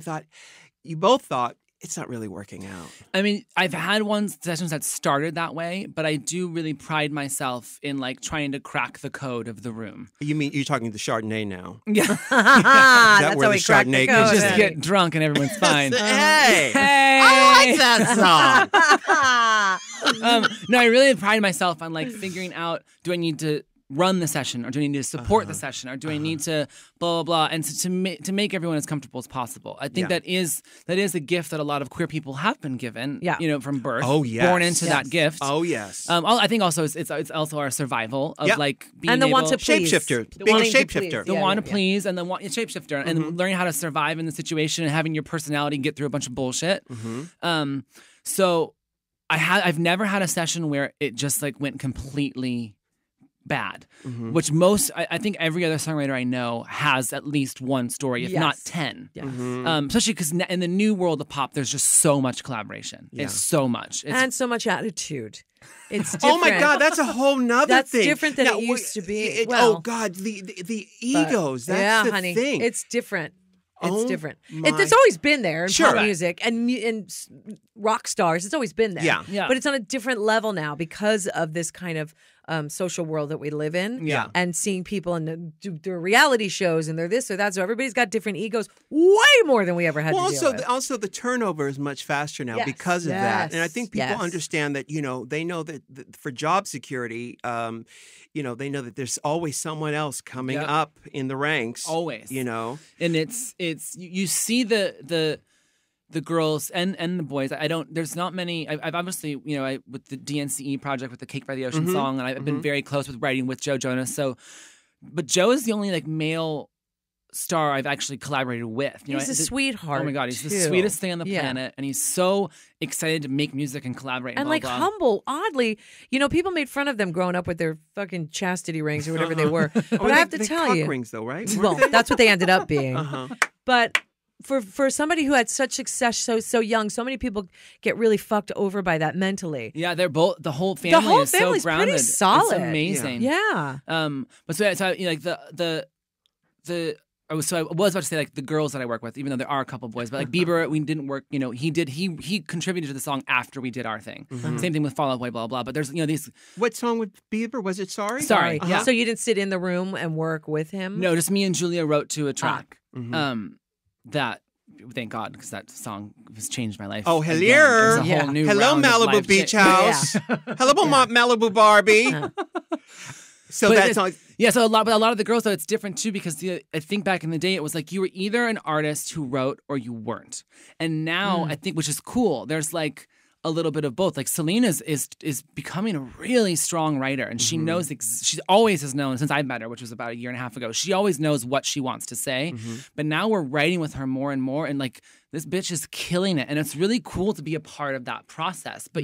you both thought, it's not really working out? I mean, I've had sessions that started that way, but I do really pride myself in like trying to crack the code of the room. You mean you're talking the Chardonnay now? Yeah. That's where how the we crack the Chardonnay code. comes Just in. get drunk and everyone's fine. Hey, Hey! I like that song. No, I really pride myself on like figuring out, do I need to run the session, or do I need to support the session, or do I need to blah blah blah, and to make everyone as comfortable as possible. I think that is a gift that a lot of queer people have been given. Yeah. You know, from birth. Oh, yes. Born into that gift. Oh yes. I think also it's also our survival of like being and the able, want to please. Shapeshifter. The Being a wanting to shapeshifter. please. the want to please, and the shapeshifter, and learning how to survive in the situation and having your personality get through a bunch of bullshit. So I've never had a session where it just like went completely bad, which I think every other songwriter I know has at least one story, if not 10. Yes. Especially because in the new world of pop, there's just so much collaboration. It's so much. And so much attitude. It's different. Oh my God, that's a whole nother That's thing. different than Now, it used to be. Oh God, the egos. That's the honey, thing. it's different. It's Oh different. my- It's always been there in Sure. pop music and rock stars. It's always been there. Yeah. But it's on a different level now because of this kind of social world that we live in. Yeah. And seeing people and do their reality shows and they're this or that. So everybody's got different egos, way more than we ever had Well, to deal with. also the turnover is much faster now Yes. because of that, and I think people Yes. understand that. You know, they know that for job security, you know, they know that there's always someone else coming up in the ranks. Always. You know, And it's you see the girls and the boys. There's not many. I've obviously, you know, with the DNCE project with the Cake by the Ocean song, and I've been very close with writing with Joe Jonas. But Joe is the only like male star I've actually collaborated with. You He's know, a sweetheart. Oh my God, he's the too. sweetest thing on the Yeah. planet, and he's so excited to make music and collaborate. And blah, like blah. humble, oddly, you know, people made fun of them growing up with their fucking chastity rings or whatever they were. But I have to tell you, rings though, right? well, Weren't they? that's what they ended up being. Uh-huh. But for somebody who had such success so young, so many people get really fucked over by that mentally. Yeah, they're both. The whole family whole is so family's grounded. pretty solid. It's amazing. Yeah. But so you know, like I was about to say like the girls that I work with, even though there are a couple boys, but like Bieber, we didn't work. You know, he contributed to the song after we did our thing. Same thing with Fall Out Boy, blah blah. But there's these. What song with Bieber was it? Sorry. Sorry. Yeah. So you didn't sit in the room and work with him? No, just me and Julia wrote to a track. That. Thank God, because that song has changed my life. Oh, again. hello. It was a whole new Hello, round of Malibu life Beach change. House. Hello, Malibu Barbie. So But that's it's- all. Yeah, so a lot of the girls though it's different too because I think back in the day it was like you were either an artist who wrote or you weren't, and now I think which is cool. There's like a little bit of both. Like Selena is becoming a really strong writer, and she knows. She always has known since I met her, which was about a year and a half ago. She always knows what she wants to say, but now we're writing with her more and more, and like this bitch is killing it, and it's really cool to be a part of that process. But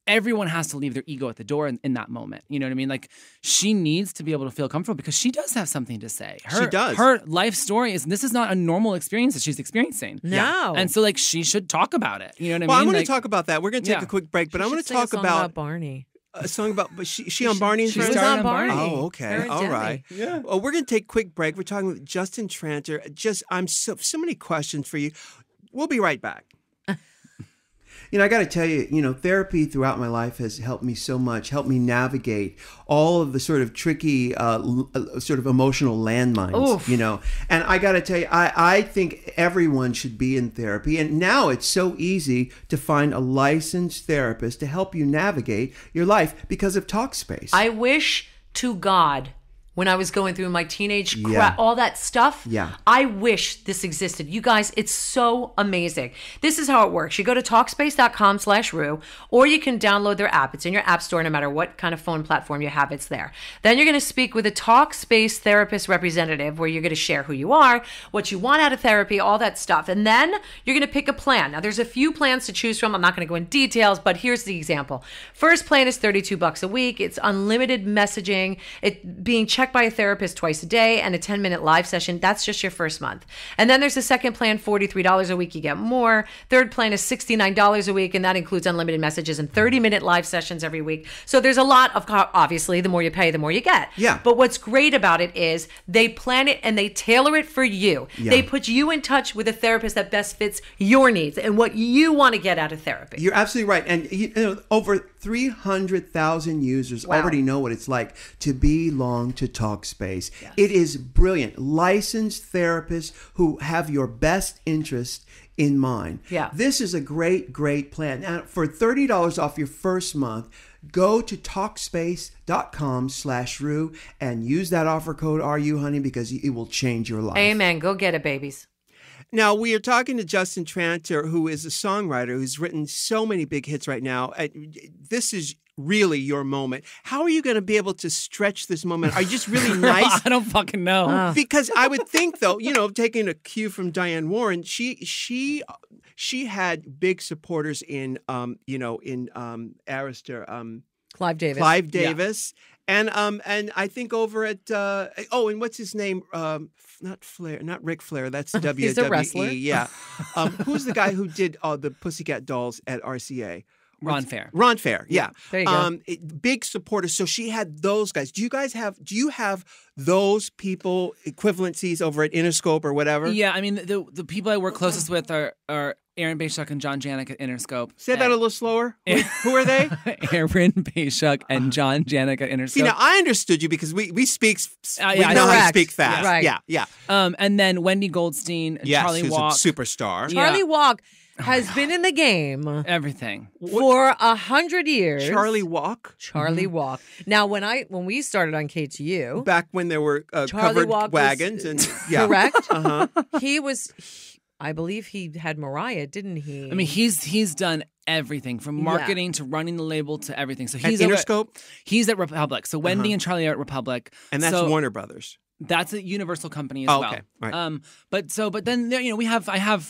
everyone has to leave their ego at the door in that moment. You know what I mean? Like she needs to be able to feel comfortable because she does have something to say. She does. Her life story this is not a normal experience that she's experiencing. No. And so like she should talk about it. You know what I Well, mean? I'm going Like, to talk about that. We're going to take a quick break, but I'm going to talk about Barney. a song about. But she on Barney and she Friends? was started on Barney. Oh, okay. Her and All Demi. right. Yeah. Well, we're going to take a quick break. We're talking with Justin Tranter. I'm so many questions for you. We'll be right back. You know, I got to tell you, you know, therapy throughout my life has helped me so much, helped me navigate all of the sort of tricky, sort of emotional landmines, you know. And I got to tell you, I think everyone should be in therapy. And now it's so easy to find a licensed therapist to help you navigate your life because of TalkSpace. I wish to God when I was going through my teenage Yeah. all that stuff. Yeah. I wish this existed. You guys, it's so amazing. This is how it works. You go to Talkspace.com/Rue, or you can download their app. It's in your app store no matter what kind of phone platform you have, it's there. Then you're going to speak with a Talkspace therapist representative where you're going to share who you are, what you want out of therapy, all that stuff. And then you're going to pick a plan. Now, there's a few plans to choose from. I'm not going to go in details, but here's the example. First plan is $32 a week. It's unlimited messaging. It being checked by a therapist twice a day and a 10-minute live session. That's just your first month. And then there's a second plan, $43 a week. You get more. Third plan is $69 a week, and that includes unlimited messages and 30-minute live sessions every week. So there's a lot of, obviously, the more you pay, the more you get. Yeah. But what's great about it is they plan it and they tailor it for you. Yeah. They put you in touch with a therapist that best fits your needs and what you want to get out of therapy. You're absolutely right. And over 300,000 users already know what it's like to belong to Talkspace. Yes. It is brilliant. Licensed therapists who have your best interest in mind. Yeah. This is a great, great plan. Now, for $30 off your first month, go to Talkspace.com/Rue and use that offer code RU, honey, because it will change your life. Amen. Go get it, babies. Now, we are talking to Justin Tranter, who is a songwriter who's written so many big hits right now. This is really your moment. How are you going to be able to stretch this moment? Are you just really nice? I don't fucking know. Because I would think, though, taking a cue from Diane Warren, she had big supporters in Arista, Clive Davis. Clive Davis. Yeah. And I think over at and what's his name? Not Flair, not Ric Flair. That's WWE. He's a wrestler. Yeah. Who's the guy who did the Pussycat Dolls at RCA? Ron Fair. Ron Fair, yeah. There you go. Big supporters. So she had those guys. Do you have those people equivalencies over at Interscope or whatever? Yeah, I mean, the people I work closest with are Aaron Bayshuk and John Janik at Interscope. Say that a little slower. Who are they? Aaron Bayshuk and John Janik at Interscope. See, now I understood you because we speak. We yeah, know how to correct. speak fast. Yeah. Right. Yeah. And then Wendy Goldstein, Yes, Charlie who's Walk, a superstar. Charlie Walk has been in the game everything for 100 years. Charlie Walk. Charlie Walk. Now, when we started on KTU, Back when there were covered Walk wagons was, and yeah. correct. Uh-huh. I believe he had Mariah, didn't he? I mean, he's done everything from marketing to running the label to everything. So he's at Interscope. He's at Republic. So Wendy and Charlie are at Republic, And that's Warner Brothers. That's a Universal company as well. Okay. Right. But then I have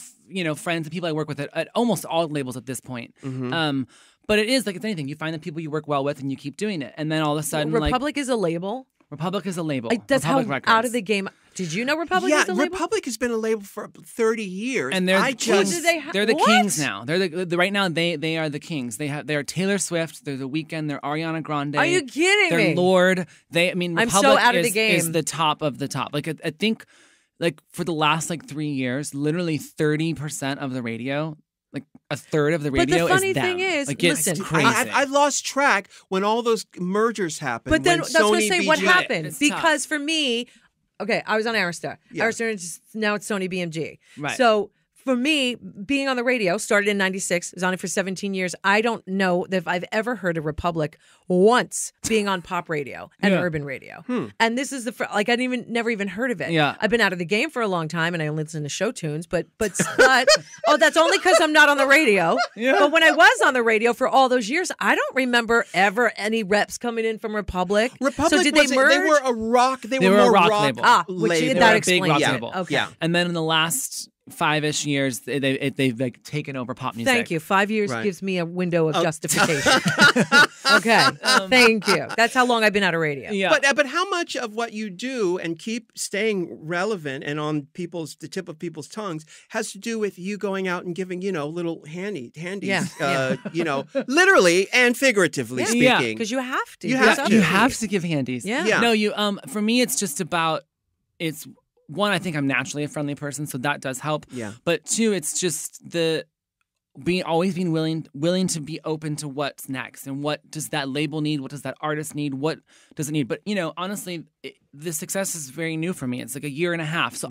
friends and people I work with at almost all labels at this point. Mm-hmm. But it is like it's anything. You find the people you work well with and you keep doing it, and then all of a sudden, Republic is a label. Republic is a label. That's Republic how Records. out of the game. Did you know Republic is a label? Republic has been a label for 30 years. And they're they're the what? kings now. They're right now they are the kings. They are Taylor Swift. They're The Weeknd. They're Ariana Grande. Are you kidding they're me? Lord. Republic I'm so out of the is game. the top of the top. Like I think, like for the last 3 years, literally 30% of the radio. Like a third of the radio But the funny is them. thing is, like, it's listen, crazy. I lost track when all those mergers happened. But then when that's what I Sony say. What BG happened? It's Because for me, okay, I was on Arista. Yeah. Arista, now it's Sony BMG. Right. So for me, being on the radio, started in 96, was on it for 17 years. I don't know if I've ever heard of Republic once being on pop radio and urban radio. And this is I never even heard of it. Yeah. I've been out of the game for a long time and I only listen to show tunes, but that's only because I'm not on the radio. Yeah. But when I was on the radio for all those years, I don't remember ever any reps coming in from Republic. Republic so did they merge? They were a rock. They were were a more rock rock label. Which label. They that were a explains big rock it. label. Okay. Yeah. And then in the last 5-ish years, they've like taken over pop music. Thank you. 5 years Right. gives me a window of justification. Okay. Thank you. That's how long I've been out of radio. Yeah. But how much of what you do and keep staying relevant and on the tip of people's tongues has to do with you going out and giving little handies, literally and figuratively Yeah. speaking. Because you have to. You There's have to. other You ways. have to give handies. Yeah. Yeah. No, for me, it's just about one, I think I'm naturally a friendly person, so that does help. Yeah. But two, it's just always being willing to be open to what's next and what does that label need, what does that artist need, what does it need. But honestly, the success is very new for me. It's like a year and a half, so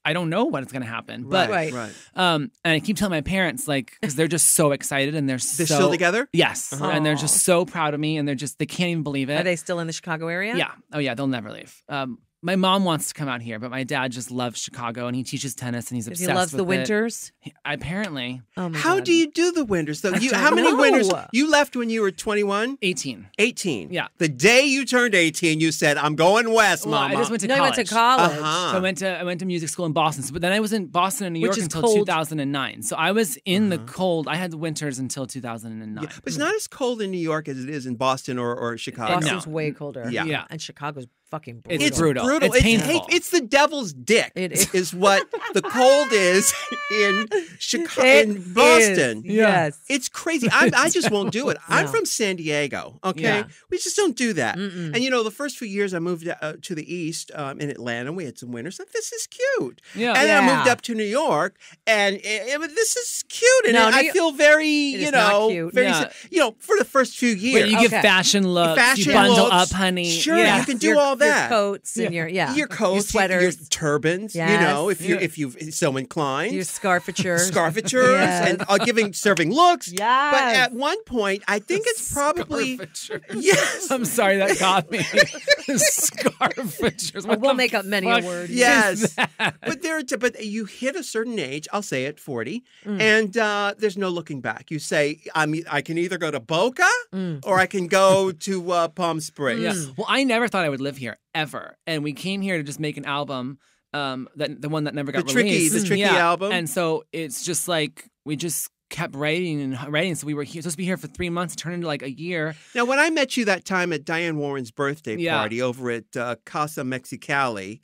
I don't know what's going to happen. But Right. and I keep telling my parents, like, because they're just so excited and they're still together? Yes. And they're just so proud of me and they can't even believe it. Are they still in the Chicago area? Yeah. Oh, yeah. They'll never leave. My mom wants to come out here, but my dad just loves Chicago and he teaches tennis and he's obsessed with it. He loves the winters? Apparently. Oh my How God. do you do the winters, though? How many know. winters? You left when you were 21? 18. 18. Yeah. The day you turned 18, you said, I'm going west, Well, Mama. I just went to No, college. you went to college. So I went to music school in Boston. But then I was in Boston and New York Which is until cold. 2009. So I was in the cold. I had the winters until 2009. But it's not as cold in New York as it is in Boston or Chicago. Boston's way colder. Yeah. Yeah. And Chicago's fucking brutal. It's brutal. Brutal. It's painful. It's the devil's dick. It is what the cold is in Chicago, It in Boston. is. Yes. It's crazy. I just won't do it. I'm No. from San Diego. Okay, Yeah. we just don't do that. Mm-mm. And the first few years I moved to the east in Atlanta. We had some winters. Like, this is cute. Yeah. And then I Yeah. moved up to New York, and this is cute. And No, I New- feel very, It is not cute. very, Yeah. for the first few years. But you give Okay. fashion looks. Fashion you bundle looks. up, honey. Sure, Yeah. you can do Your- all that. Your coats and your Your coats, your sweaters, your turbans, Yes. if you're so inclined. your scarfatures. Scarfatures Yes. and serving looks. Yes. But at one point, I think it's probably Scarfatures. yes. I'm sorry that got me. Scarfatures. What We'll the make up many fuck a word. Yes, that? but you hit a certain age. I'll say it, 40, Mm. and there's no looking back. You say, I can either go to Boca Mm. or I can go to Palm Springs. Yeah. Well, I never thought I would live here ever, and we came here to just make an album. That the one that never got released. The Tricky album. And so it's just like we just kept writing and writing. So we were supposed to be here for 3 months, turned into like a year. Now, when I met you that time at Diane Warren's birthday Yeah. party over at Casa Mexicali,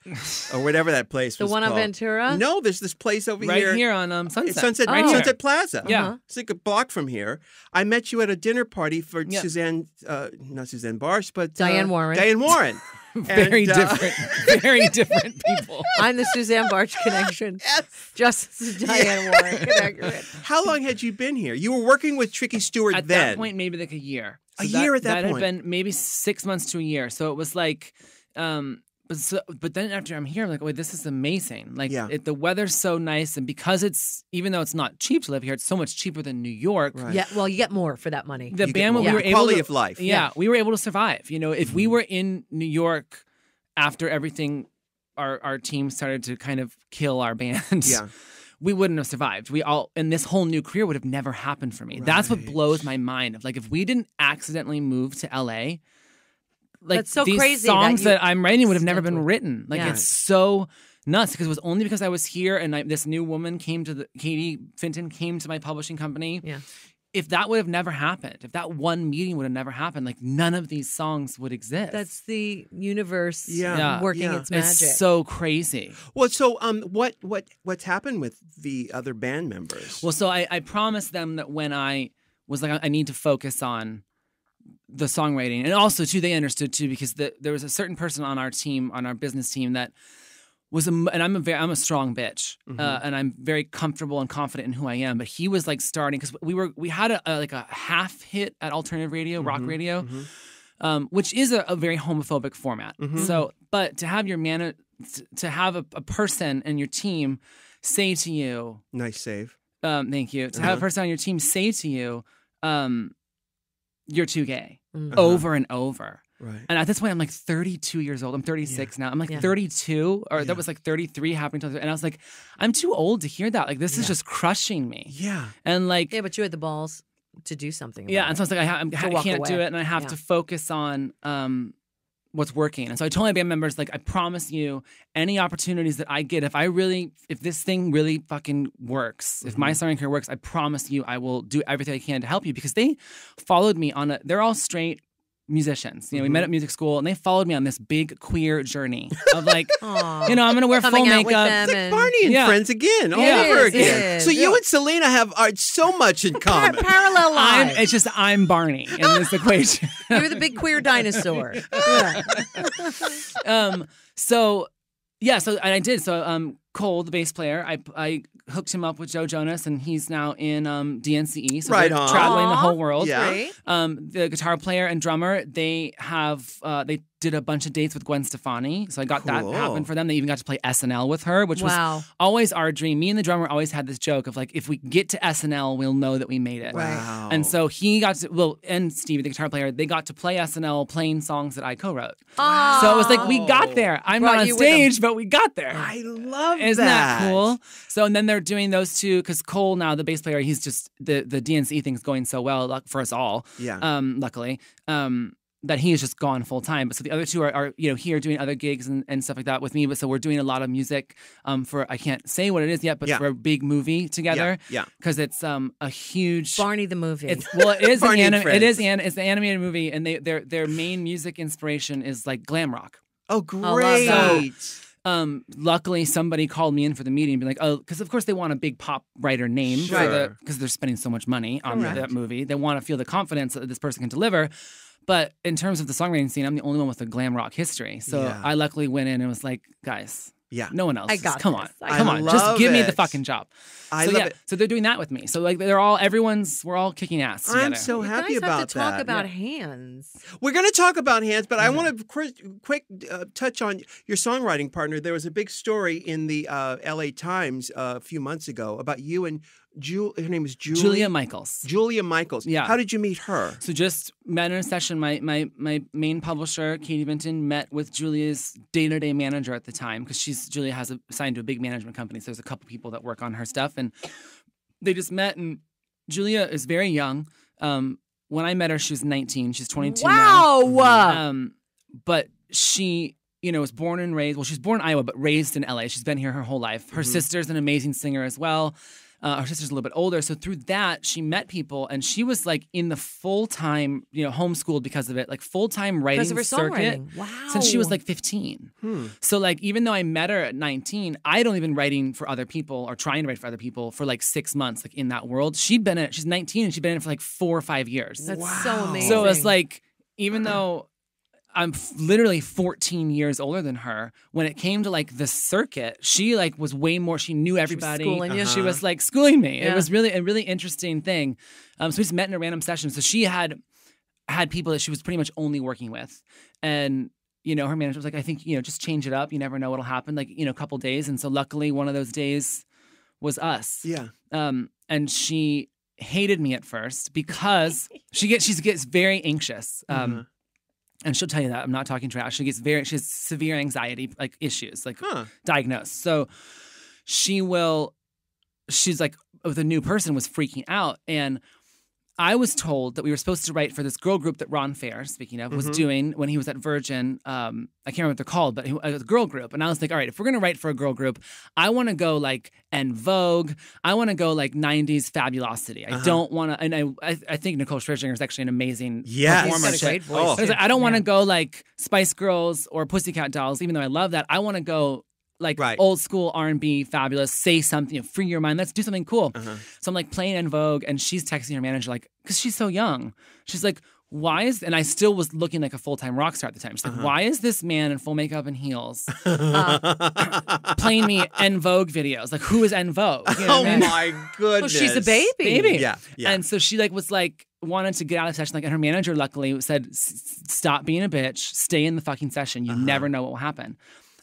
or whatever that place The was one on called. Ventura? No, there's this place over Right here. here on Sunset. It's Sunset, Right here. Sunset Plaza. Yeah. It's like a block from here. I met you at a dinner party for Yeah. Suzanne, not Suzanne Barsh, but Diane Warren. Diane Warren. Very And, different. Very different people. I'm the Suzanne Barch connection. Yes. Just Diane Warren connection. How long had you been here? You were working with Tricky Stewart At then. that point, maybe like a year. A year at that point. had been maybe 6 months to a year. So it was like, but then after I'm here, I'm like, wait, this is amazing. Like Yeah. the weather's so nice, and because even though it's not cheap to live here, it's so much cheaper than New York. Right. Yeah, well, you get more for that money. The You get band, more. we were The able quality to, of life. Yeah, we were able to survive. If we were in New York after everything, our team started to kind of kill our band. Yeah. We wouldn't have survived. And this whole new career would have never happened for me. That's what Right. blows my mind. Of like, if we didn't accidentally move to LA, like That's so these crazy songs that you- that I'm writing would have never That's been what- written. Like Yeah. it's so nuts because it was only because I was here and this new woman Katie Finton came to my publishing company. Yeah. If that would have never happened, if that one meeting would have never happened, like none of these songs would exist. That's the universe Yeah. working Yeah. its magic. It's so crazy. Well, so what's happened with the other band members? Well, so I promised them that when I was like, I need to focus on the songwriting, and also too, they understood too because there was a certain person on our team, on our business team, that was and I'm a strong bitch, and I'm very comfortable and confident in who I am. But he was like starting because we had a half hit at alternative radio, rock radio, which is a very homophobic format. So, but to have to have a person and your team say to you, Nice save. thank you, to have a person on your team say to you, you're too gay, Mm. over and over. Right. And at this point, I'm like 32 years old. I'm 36 now. I'm like 32, or that was like 33 happening to, and I was like, I'm too old to hear that. Like this is just crushing me. Yeah. And like, Yeah, but you had the balls to do something about yeah, and so I was like, I walk can't do away. it, and I have Yeah. to focus on what's working. And so I told my band members, like, I promise you, any opportunities that I get, if this thing really fucking works, if my songwriting career works, I promise you, I will do everything I can to help you, because they followed me they're all straight musicians. We met at music school, and they followed me on this big queer journey of like, Aw. I'm going to wear full Coming out with makeup. them It's like and- Barney and Yeah. Friends again, all Yeah. over It is, again. it is. So you and Selena have so much in common. parallel lives. It's just I'm Barney in this equation. You're the big queer dinosaur. So and I did. So Cole, the bass player, I hooked him up with Joe Jonas, and he's now in DNCE. So they're traveling the whole world. Yeah. Great. The guitar player and drummer, they did a bunch of dates with Gwen Stefani. So I got that Cool. happen for them. They even got to play SNL with her, which was always our dream. Me and the drummer always had this joke of like, if we get to SNL, we'll know that we made it. Wow. And so he got to, and Stevie, the guitar player, they got to play SNL playing songs that I co-wrote. Oh. So it was like, we got there. I'm Brought not on you with them. stage, but we got there. I love Isn't that cool? So, and then they're doing those two, because Cole now, the bass player, he's just, the DNC thing's going so well for us all. Yeah. Luckily. That he is just gone full time. But so the other two are here doing other gigs and stuff like that with me. But so we're doing a lot of music for, I can't say what it is yet, but for a big movie together. Yeah. Because it's a huge Barney the movie. It is Barney and Friends. it's an animated movie, and their main music inspiration is like glam rock. Oh, love great. that. Luckily, somebody called me in for the meeting and be like, oh, because of course they want a big pop writer name because they're spending so much money on that movie. They want to feel the confidence that this person can deliver. But in terms of the songwriting scene, I'm the only one with a glam rock history. So I luckily went in and was like, guys, no one else. I got Come this. on, come on, just give me the fucking job. I love it. So they're doing that with me. So like we're all kicking ass together. I'm so happy you guys about have to talk that. about hands. We're going to talk about hands, but I want to quick touch on your songwriting partner. There was a big story in the LA Times a few months ago about you and her name is Julia Michaels. Julia Michaels. Yeah. How did you meet her? So just met in a session. My main publisher, Katie Vinton, met with Julia's day-to-day manager at the time because Julia has signed to a big management company. So there's a couple people that work on her stuff, and they just met. And Julia is very young. When I met her, she was 19. She's 22 now. Wow. But she, was born and raised. Well, she's born in Iowa, but raised in LA. She's been here her whole life. Her sister's an amazing singer as well. Her sister's a little bit older. So through that, she met people, and she was like in the full-time, homeschooled because of it, like full-time writing Because of her circuit songwriting. Wow. since she was like 15. So like, even though I met her at 19, I'd only been writing for other people or trying to write for other people for like 6 months, like in that world. She's 19 and she'd been in it for like 4 or 5 years. That's so amazing. So it's like, even though I'm literally 14 years older than her, when it came to like the circuit, she like was way more, she knew everybody. She was schooling you. She was like schooling me. Yeah. It was really a really interesting thing. So we just met in a random session. So she had people that she was pretty much only working with. And, her manager was like, I think, just change it up. You never know what'll happen, like, a couple days. And so luckily one of those days was us. Yeah. And she hated me at first because she gets very anxious. And she'll tell you that I'm not talking trash. She has severe anxiety like issues, like diagnosed. So she's like, with a new person was freaking out. And I was told that we were supposed to write for this girl group that Ron Fair, speaking of, was doing when he was at Virgin. I can't remember what they're called, but it was a girl group. And I was like, all right, if we're going to write for a girl group, I want to go like En Vogue. I want to go like 90s fabulosity. I don't want to, and I think Nicole Scherzinger is actually an amazing performer. She's got a great voice. I was like, I don't want to go like Spice Girls or Pussycat Dolls, even though I love that. I want to go like old school R&B, fabulous, say something, free your mind. Let's do something cool. So I'm like playing En Vogue, and she's texting her manager like, because she's so young. She's like, and I still was looking like a full-time rock star at the time. She's like, why is this man in full makeup and heels playing me En Vogue videos? Like, who is En Vogue? My goodness. Well, she's a baby. Yeah. And so she like was like, wanted to get out of the session. Like, and her manager luckily said, stop being a bitch, stay in the fucking session. You never know what will happen.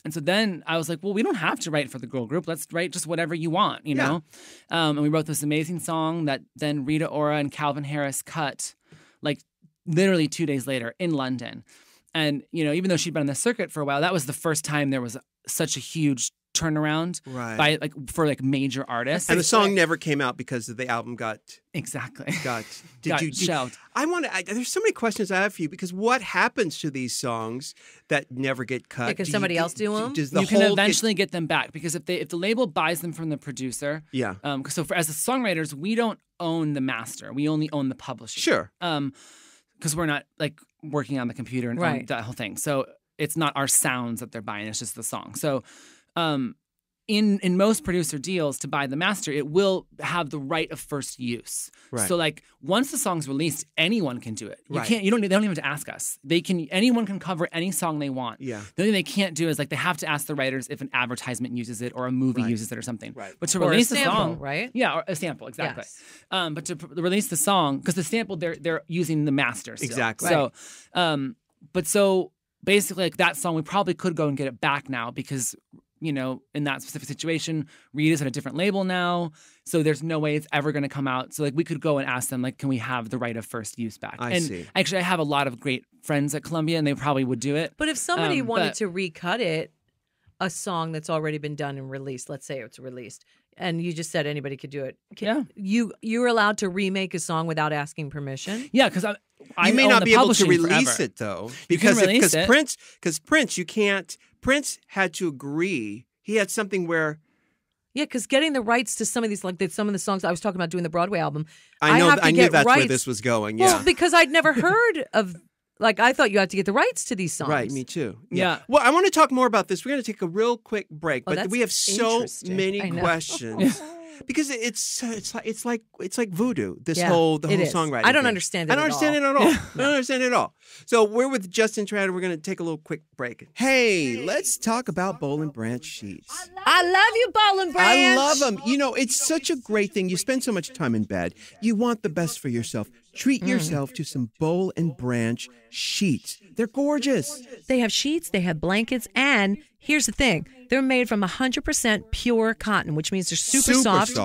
And so then I was like, well, we don't have to write for the girl group. Let's write just whatever you want, know? And we wrote this amazing song that then Rita Ora and Calvin Harris cut like literally 2 days later in London. And, even though she'd been on the circuit for a while, that was the first time there was such a huge turnaround by like for like major artists. And the song never came out because the album got shelved. There's so many questions I have for you, because what happens to these songs that never get cut? Can somebody else do them? You can eventually get them back, because if the label buys them from the producer, so as the songwriters, we don't own the master, we only own the publishing. Sure. Because we're not like working on the computer and own that whole thing. So it's not our sounds that they're buying; it's just the song. So. In most producer deals, to buy the master, it will have the right of first use. Right. So like once the song's released, anyone can do it. They don't even have to ask us. Anyone can cover any song they want. Yeah. The only thing they can't do is like they have to ask the writers if an advertisement uses it or a movie uses it or something. Right. But to release the song, right? Yeah, or a sample, exactly. Yes. But to release the song, because the sample they're using the master still. Exactly. So but so basically, like that song, we probably could go and get it back now because, you know, in that specific situation, Rita's at a different label now. So there's no way it's ever going to come out. So like we could go and ask them, like, can we have the right of first use back? I see. Actually, I have a lot of great friends at Columbia and they probably would do it. But if somebody wanted to recut it, a song that's already been done and released, let's say it's released, and you just said anybody could do it. You're allowed to remake a song without asking permission? Yeah, because you may not be able to release forever. it though, because Prince had to agree. He had something where. Yeah, because getting the rights to some of these, like some of the songs I was talking about doing the Broadway album, I knew that's rights. where this was going. Yeah, well, because I'd never heard of. Like, I thought you had to get the rights to these songs. Right, me too. Yeah. Well, I want to talk more about this. We're going to take a real quick break, but that's we have so many I know. questions. Because it's like voodoo. This whole songwriting. I don't thing. understand it. I don't understand it at all. I don't understand it at all. So we're with Justin Tranter. We're going to take a little quick break. Hey, let's talk about Boll and Branch sheets. I love you, Boll and Branch. I love them. You know, it's such a great thing. You spend so much time in bed. You want the best for yourself. Treat yourself to some Boll and Branch sheets. They're gorgeous. They have sheets, they have blankets, and here's the thing. They're made from 100% pure cotton, which means they're super soft.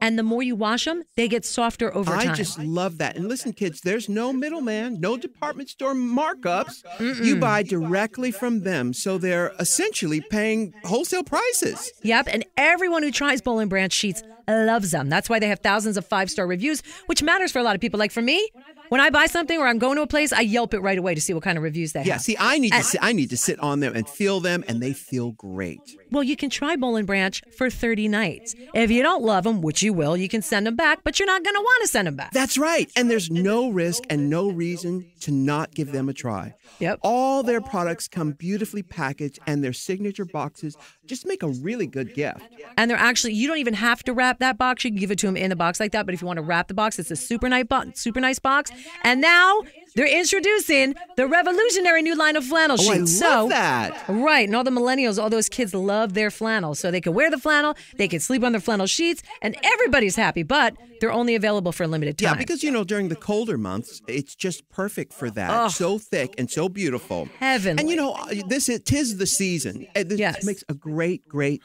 And the more you wash them, they get softer over time. I just love that. And listen, kids, there's no middleman, no department store markups. You buy directly from them, so they're essentially paying wholesale prices. Yep, and everyone who tries Boll and Branch sheets loves them. That's why they have thousands of 5-star reviews, which matters for a lot of people. Like for me, when I buy something or I'm going to a place, I Yelp it right away to see what kind of reviews they have. Yeah, see, I need to sit on them and feel them, and they feel great. Well, you can try Boll and Branch for 30 nights. If you don't love them, which you will, you can send them back, but you're not going to want to send them back. That's right. And there's no risk and no reason to not give them a try. Yep. All their products come beautifully packaged, and their signature boxes just make a really good gift. And they're actually, you don't even have to wrap that box. You can give it to them in a box like that. But if you want to wrap the box, it's a super nice box. And now they're introducing the revolutionary new line of flannel sheets. I love that. Right. And all the millennials, all those kids love their flannel. So they can wear the flannel, they can sleep on their flannel sheets, and everybody's happy. But they're only available for a limited time. Yeah, because, during the colder months, it's just perfect for that. Oh. So thick and so beautiful. Heavenly. And, tis the season. This makes a great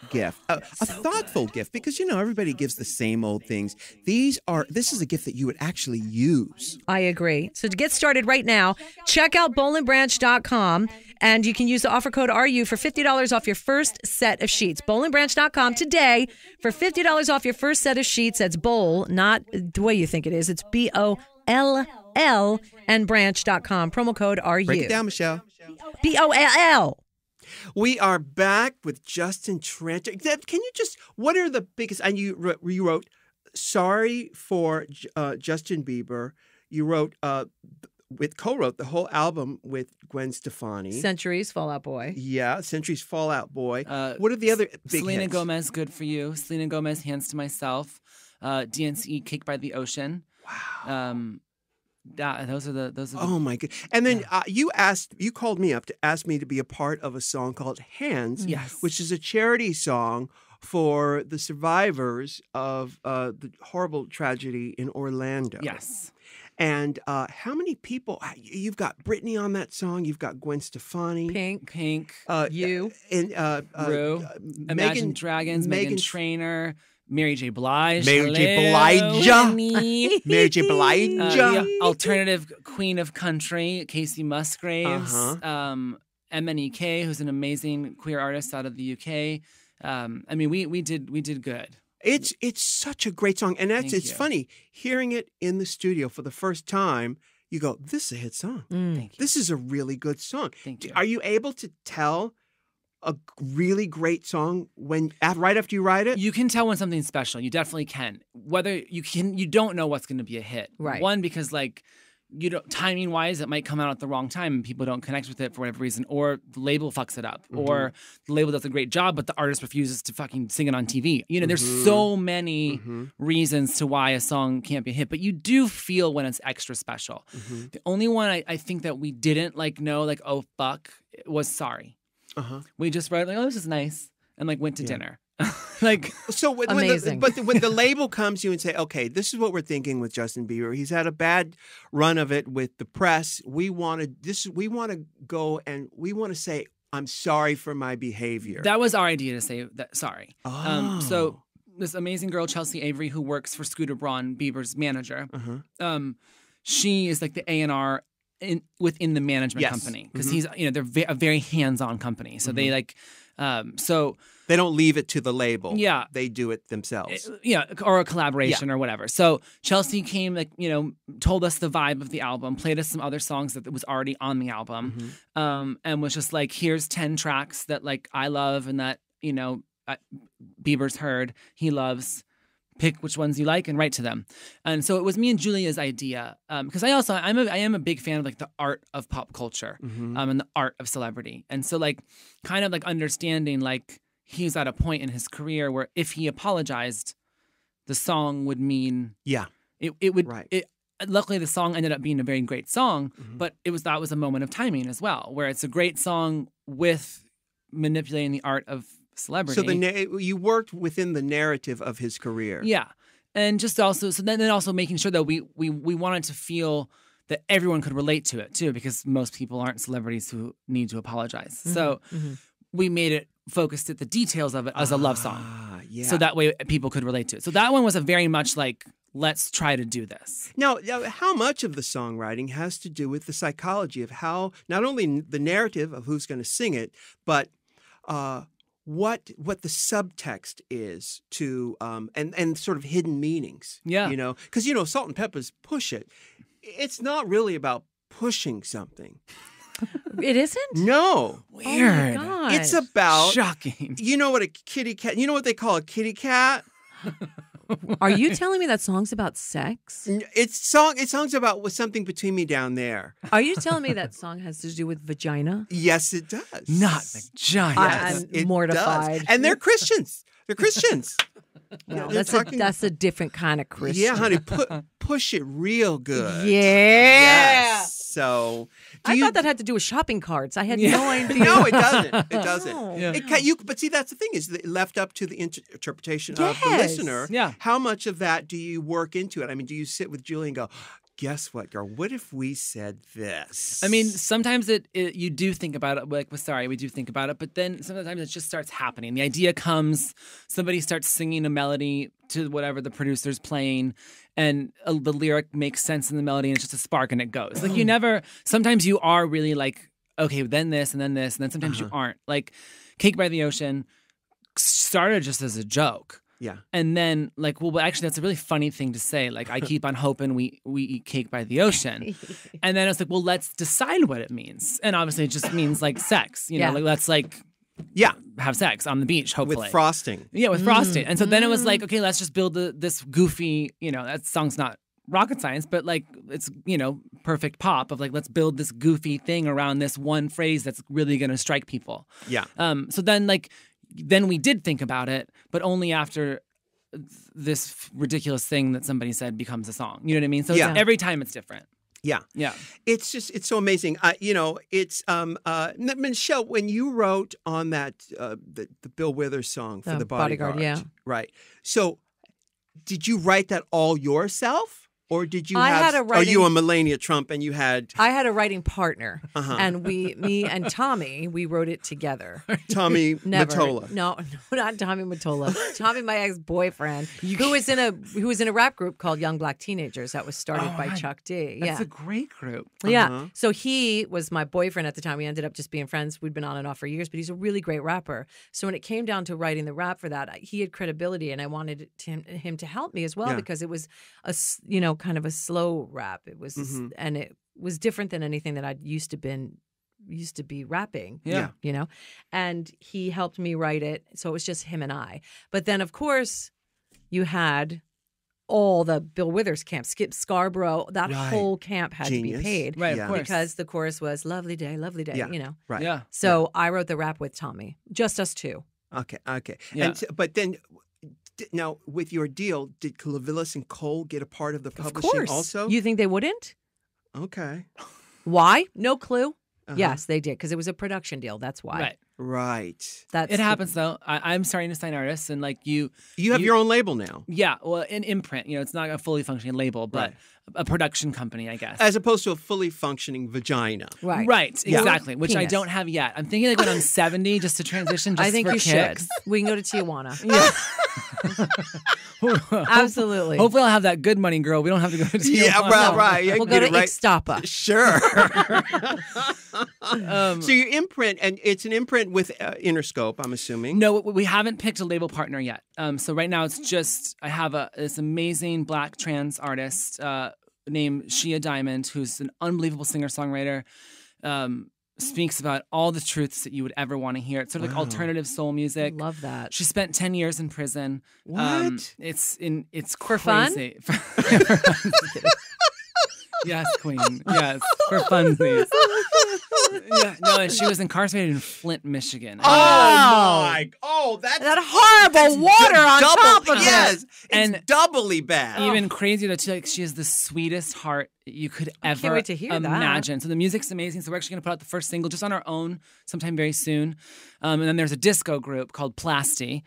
gift. A thoughtful gift, because, everybody gives the same old things. This is a gift that you would actually use. I agree. So to get started right now, check out bollandbranch.com, and you can use the offer code RU for $50 off your first set of sheets. bollandbranch.com today for $50 off your first set of sheets. That's Boll, not the way you think it is. It's BOLL and branch.com. Promo code RU. Break it down, Michelle. BOLL. We are back with Justin Tranter. Can you what are the biggest, and you wrote Sorry for Justin Bieber. You wrote, co-wrote the whole album with Gwen Stefani. Centuries, Fall Out Boy. Yeah, Centuries, Fall Out Boy. What are the other big Selena hits? Gomez, Good For You. Selena Gomez, Hands to Myself. DNC, Cake by the Ocean. Wow. Those are the. Oh my god! And then you called me up to ask me to be a part of a song called Hands, which is a charity song for the survivors of the horrible tragedy in Orlando. Yes. And how many people? You've got Britney on that song. You've got Gwen Stefani, Pink, you, and Rue, Imagine Dragons, Meghan Trainor. Mary J. Blige. Mary J. Blige. Alternative Queen of Country, Casey Musgraves. MNEK, who's an amazing queer artist out of the UK. We did good. It's such a great song. And it's funny, hearing it in the studio for the first time, you go, this is a hit song. Thank you. This is a really good song. Thank you. Are you able to tell a really great song right after you write it? You can tell when something's special. You definitely can. Whether you don't know what's going to be a hit. Right. One, because timing wise, it might come out at the wrong time and people don't connect with it for whatever reason, or the label fucks it up, or the label does a great job, but the artist refuses to fucking sing it on TV. There's so many reasons to why a song can't be a hit, but you do feel when it's extra special. The only one I think that we didn't know, oh fuck, was Sorry. We just wrote this is nice, and went to dinner. Like, So when Amazing. when the label comes to you and say, okay, this is what we're thinking with Justin Bieber. He's had a bad run of it with the press. We want to go and we want to say, I'm sorry for my behavior. that was our idea to say that. Sorry. Oh. So this amazing girl, Chelsea Avery, who works for Scooter Braun, Bieber's manager, she is like the A&R within the management company because he's, they're a very hands-on company. So they like, they don't leave it to the label. Yeah. They do it themselves. Or a collaboration or whatever. So Chelsea came, told us the vibe of the album, played us some other songs that was already on the album, and was just like, here's 10 tracks that like I love and that, Bieber's heard, he loves. Pick which ones you like and write to them. And so it was me and Julia's idea because I am a big fan of like the art of pop culture and the art of celebrity. And so like kind of like understanding like he's at a point in his career where if he apologized, the song would mean it would. Right. Luckily, the song ended up being a very great song, but that was a moment of timing as well, where it's a great song with manipulating the art of celebrity. So you worked within the narrative of his career. Yeah. And just also, so then also making sure that we wanted to feel that everyone could relate to it too, because most people aren't celebrities who need to apologize. So we made it focused at the details of it as a love song. Yeah. So that way people could relate to it. So that one was a very much like, let's try to do this. Now, how much of the songwriting has to do with the psychology of how, not only the narrative of who's going to sing it, but what the subtext is to and sort of hidden meanings. Yeah. Because Salt and Pepper's Push It. It's not really about pushing something. It isn't? No. Weird. Oh my God. It's about shocking. You know what a kitty cat? You know what they call a kitty cat? Are you telling me that song's about sex? It's songs about something between me down there. Are you telling me that song has to do with vagina? Yes, it does. Not vagina. Yes, I'm mortified. does. And they're Christians. They're Christians. Well, They're that's a different kind of Christian. Yeah, honey, push it real good. Yeah. Yes. So, I thought that had to do with shopping carts. I had no idea. No, it doesn't. It doesn't. Oh. Yeah. But see, that's the thing is left up to the interpretation of Yes. the listener. Yeah. How much of that do you work into it? I mean, do you sit with Julie and go, guess what, girl? What if we said this? I mean, sometimes you do think about it. Like, we do think about it. But then sometimes it just starts happening. The idea comes, somebody starts singing a melody to whatever the producer's playing, and the lyric makes sense in the melody, and it's just a spark, and it goes. Like, sometimes you are really like, okay, then this, and then this, and then sometimes you aren't. Like, Cake by the Ocean started just as a joke. Yeah. And then, like, well, actually, that's a really funny thing to say. Like, I keep on hoping we eat cake by the ocean. And then I was like, well, let's decide what it means. And obviously, it just means, like, sex. You know, like, let's, like, have sex on the beach, hopefully. With frosting. Yeah, with frosting. And so then it was like, okay, let's just build this goofy, that song's not rocket science, but, like, it's, perfect pop of, like, let's build this goofy thing around this one phrase that's really going to strike people. Yeah. So then, like, then we did think about it, but only after this ridiculous thing that somebody said becomes a song. You know what I mean? So every time it's different. Yeah. Yeah. It's so amazing. It's Michelle, when you wrote on that the Bill Withers song for the Bodyguard. Yeah. Right. So did you write that all yourself? Or did you are you a Melania Trump and you had... I had a writing partner, and me and Tommy, we wrote it together. Tommy Never. Mottola. No, not Tommy Mottola. Tommy, my ex-boyfriend, who was in a rap group called Young Black Teenagers that was started by Chuck D. That's a great group. Yeah. So he was my boyfriend at the time. We ended up just being friends. We'd been on and off for years, but he's a really great rapper. So when it came down to writing the rap for that, he had credibility, and I wanted him to help me as well because it was kind of a slow rap. It was, and it was different than anything that I'd used to be rapping. Yeah. And he helped me write it. So it was just him and I. But then, of course, you had all the Bill Withers camp, Skip Scarborough, that whole camp had to be paid. Right, of course. Because the chorus was lovely day, Right. Yeah. So I wrote the rap with Tommy, just us two. Okay. Yeah. But then... Now, with your deal, did Clavillis and Cole get a part of the publishing Of course. also? You think they wouldn't? Okay. Why? No clue. Yes, they did, because it was a production deal. That's why. Right. Right. It happens though. I'm starting to sign artists, and like you have your own label now. Yeah, well, an imprint. It's not a fully functioning label, but Right. a production company, I guess. As opposed to a fully functioning vagina. Right. Right, Yeah. exactly, which I Penis. don't have yet. I'm thinking like when I'm 70, just to transition. Just I think for you kicks. should. We can go to Tijuana. Yeah. Absolutely. Hopefully, I'll have that good money, girl. We don't have to go to Tijuana. Yeah, right. We'll go to Ixtapa. Sure. So your imprint, and it's an imprint with Interscope, I'm assuming. No, we haven't picked a label partner yet. So right now it's just I have this amazing Black trans artist named Shia Diamond, who's an unbelievable singer-songwriter. Speaks about all the truths that you would ever want to hear. It's sort of like alternative soul music. Love that. She spent 10 years in prison. What? It's For fun? crazy. Yes, queen. Yes, for funsies. Yeah, no, and she was incarcerated in Flint, Michigan. That's That horrible water on top of yes, it. it's doubly bad. Even crazier though, too, like she has the sweetest heart you could ever wait to hear that. imagine. So the music's amazing. So we're actually going to put out the first single just on our own sometime very soon. And then there's a disco group called Plasty.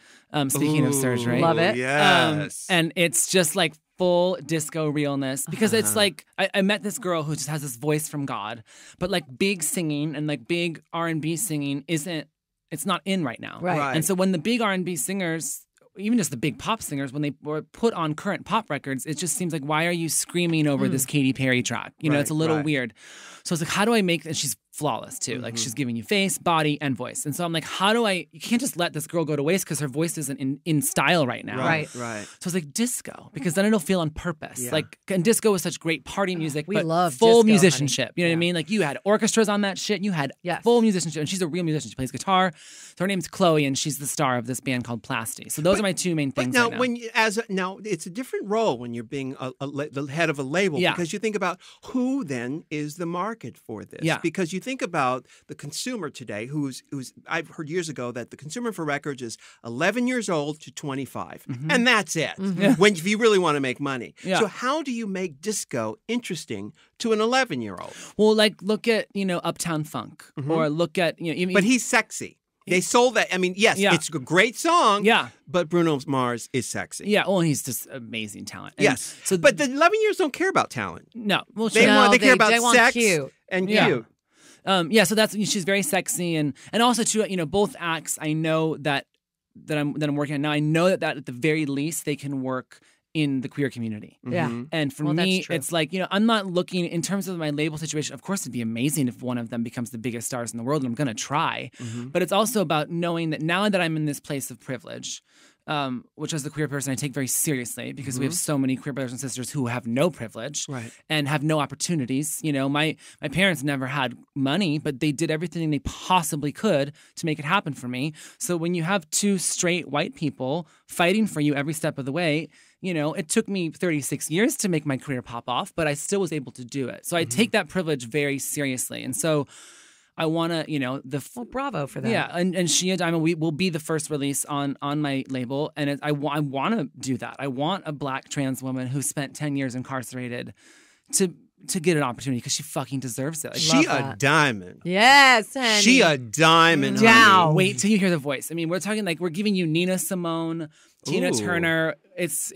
Speaking of surgery, Love it. Yes. and it's just like full disco realness because it's like I met this girl who just has this voice from God, but like big singing and like big R&B singing it's not in right now. Right. And so when the big R&B singers, even just the big pop singers, when they were put on current pop records, it just seems like, why are you screaming over this Katy Perry track? It's a little weird. So it's like, how do I make, and she's flawless too. Like she's giving you face, body, and voice. And so I'm like, you can't just let this girl go to waste because her voice isn't in style right now. Right. So I was like, disco, because then it'll feel on purpose. Yeah. Like, and disco was such great party music, We but love full disco, musicianship. honey. You know what I mean? Like you had orchestras on that shit. You had Yes. full musicianship. And she's a real musician. She plays guitar. So her name's Chloe, and she's the star of this band called Plasty. So those are my two main But things now, right now. now it's a different role when you're being the head of a label, Yeah. because you think about who then is the market for this. Yeah. Because you think about the consumer today, who's I've heard years ago that the consumer for records is 11 years old to 25, and that's it. When if you really want to make money. Yeah. So how do you make disco interesting to an 11-year-old? Well, like look at Uptown Funk, or look at even. But he's sexy. They sold that. I mean, yes, Yeah. it's a great song. Yeah. But Bruno Mars is sexy. Yeah, well, he's just amazing talent. And Yes. So, but the 11-years don't care about talent. no, well, They sure. want they care about they want sex cute. and Yeah. cute. So that's she's very sexy, and also too, both acts. I know that I'm working on now. I know that at the very least they can work in the queer community. Yeah. And for Well, that's me, true. it's like, I'm not looking in terms of my label situation. Of course, it'd be amazing if one of them becomes the biggest stars in the world, and I'm going to try. But it's also about knowing that now that I'm in this place of privilege, which as a queer person I take very seriously, because we have so many queer brothers and sisters who have no privilege and have no opportunities. My parents never had money, but they did everything they possibly could to make it happen for me. So when you have two straight white people fighting for you every step of the way, it took me 36 years to make my career pop off, but I still was able to do it. So I take that privilege very seriously. And so I want to, Well, bravo for that. yeah, and Shia Diamond, we will be the first release on my label, and I want to do that. I want a Black trans woman who spent 10 years incarcerated to get an opportunity, because she fucking deserves it. Like, She a that. diamond. Yes, honey. She a diamond. Down. honey. wait till you hear the voice. I mean, we're talking like we're giving you Nina Simone, Tina Ooh. Turner. It's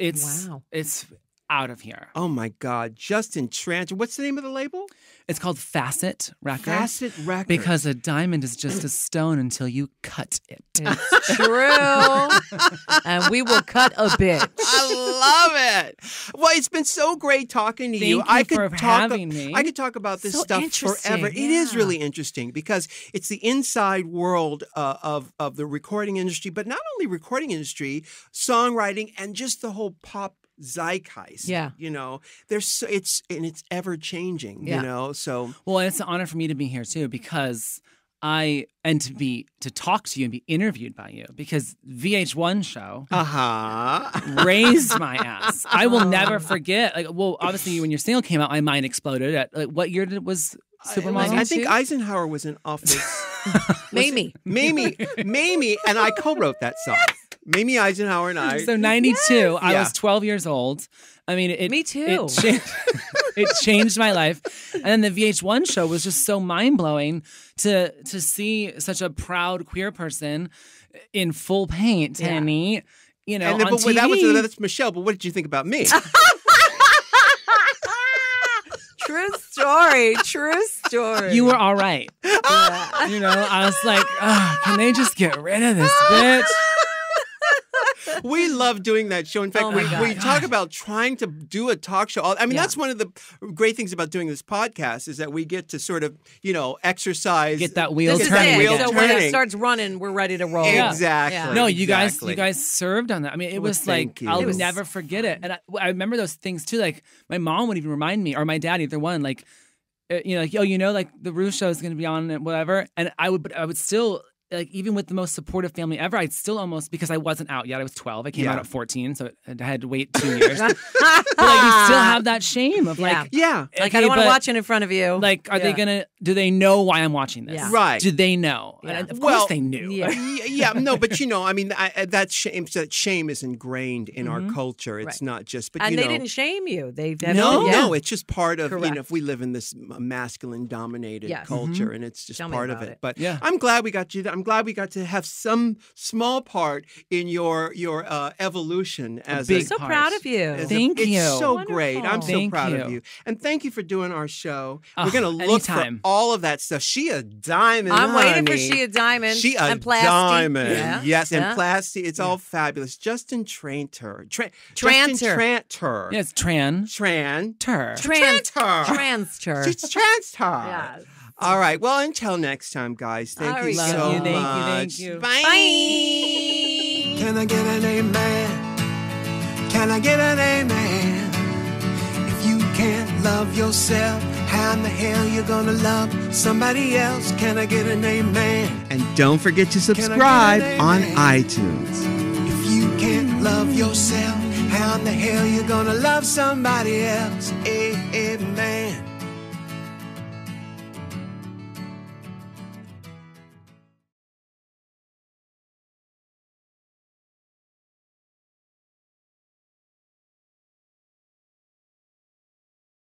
Wow. it's out of here. Oh my God, Justin Tranter. What's the name of the label? It's called Facet Records. Facet Records. Because a diamond is just a stone until you cut it. It's true. And we will cut a bitch. I love it. Well, it's been so great talking to you. Thank you for having me. I could talk about this So stuff interesting, forever. It is yeah. really interesting because it's the inside world of the recording industry, but not only recording industry, songwriting, and just the whole pop zeitgeist. Yeah. It's ever changing. Yeah. So Well, it's an honor for me to be here too, because to talk to you and be interviewed by you, because VH1 show raised my ass. I will never forget. Like, well, obviously when your single came out, my mind exploded. At what year was Supermodel? I think Eisenhower was in office. Mamie. Mamie, and I co-wrote that song. Mamie Eisenhower and I. So 92, I was 12 years old. I mean, Me too. It changed my life. And then the VH1 show was just so mind-blowing to see such a proud queer person in full paint, Tammy, you know, and then, on TV. That's Michelle, but what did you think about me? True story. True story. You were all right. Yeah. You know, I was like, can they just get rid of this bitch? We love doing that show. In fact, Oh my God. we talk about trying to do a talk show. I mean, that's one of the great things about doing this podcast is that we get to sort of, you know, exercise. Get that wheel This is turning. it. So when it turning. starts running, we're ready to roll. Exactly. Yeah. No, you Exactly. guys served on that. I mean, it was like, thank you. I'll It was- never forget it. And I remember those things too. Like my mom would even remind me, or my dad, either one, like, you know, like, oh, you know, like the Ru show is going to be on and whatever. And I would still, like, even with the most supportive family ever, I'd still almost, because I wasn't out yet. I was 12. I came out at 14, so I had to wait 2 years. But like, you still have that shame of like, Yeah. Like, I don't want to watch it in front of you. Like, are they gonna? Do they know why I'm watching this? Yeah. Right. Do they know? Yeah. And of Well, course they knew. Yeah. Yeah, no, but you know, I mean, that shame is ingrained in our culture. It's Right. not just, but and you they know, didn't shame you. They no, it's just part of, you Correct. know, if we live in this masculine-dominated Yes. culture, and it's just Tell me part of about it. it. But Yeah. I'm glad we got you. I'm glad we got to have some small part in your evolution as big a. so part. proud of you. as a- Thank you. It's so great. I'm so Thank proud of you. you. And thank you for doing our show. Oh, We're going to look anytime. for all of that stuff. She a diamond, I'm waiting for honey. She a Diamond. She a and Plasty. diamond. Yeah. Yes, and Yeah. Plasty. It's all fabulous. Justin Tranter. Justin Tranter. Tranter. Yeah, it's Tranter. Tranter. Transfer. She's Tranter. Yes. All right. Well, until next time, guys. Thank All you right. so Love you, thank you, much. thank you. Bye. Bye. Can I get an amen? Can I get an amen? If you can't love yourself, how in the hell you gonna love somebody else? Can I get an amen? And don't forget to Can I subscribe get an on amen? iTunes. If you can't love yourself, how in the hell you gonna love somebody else? Amen.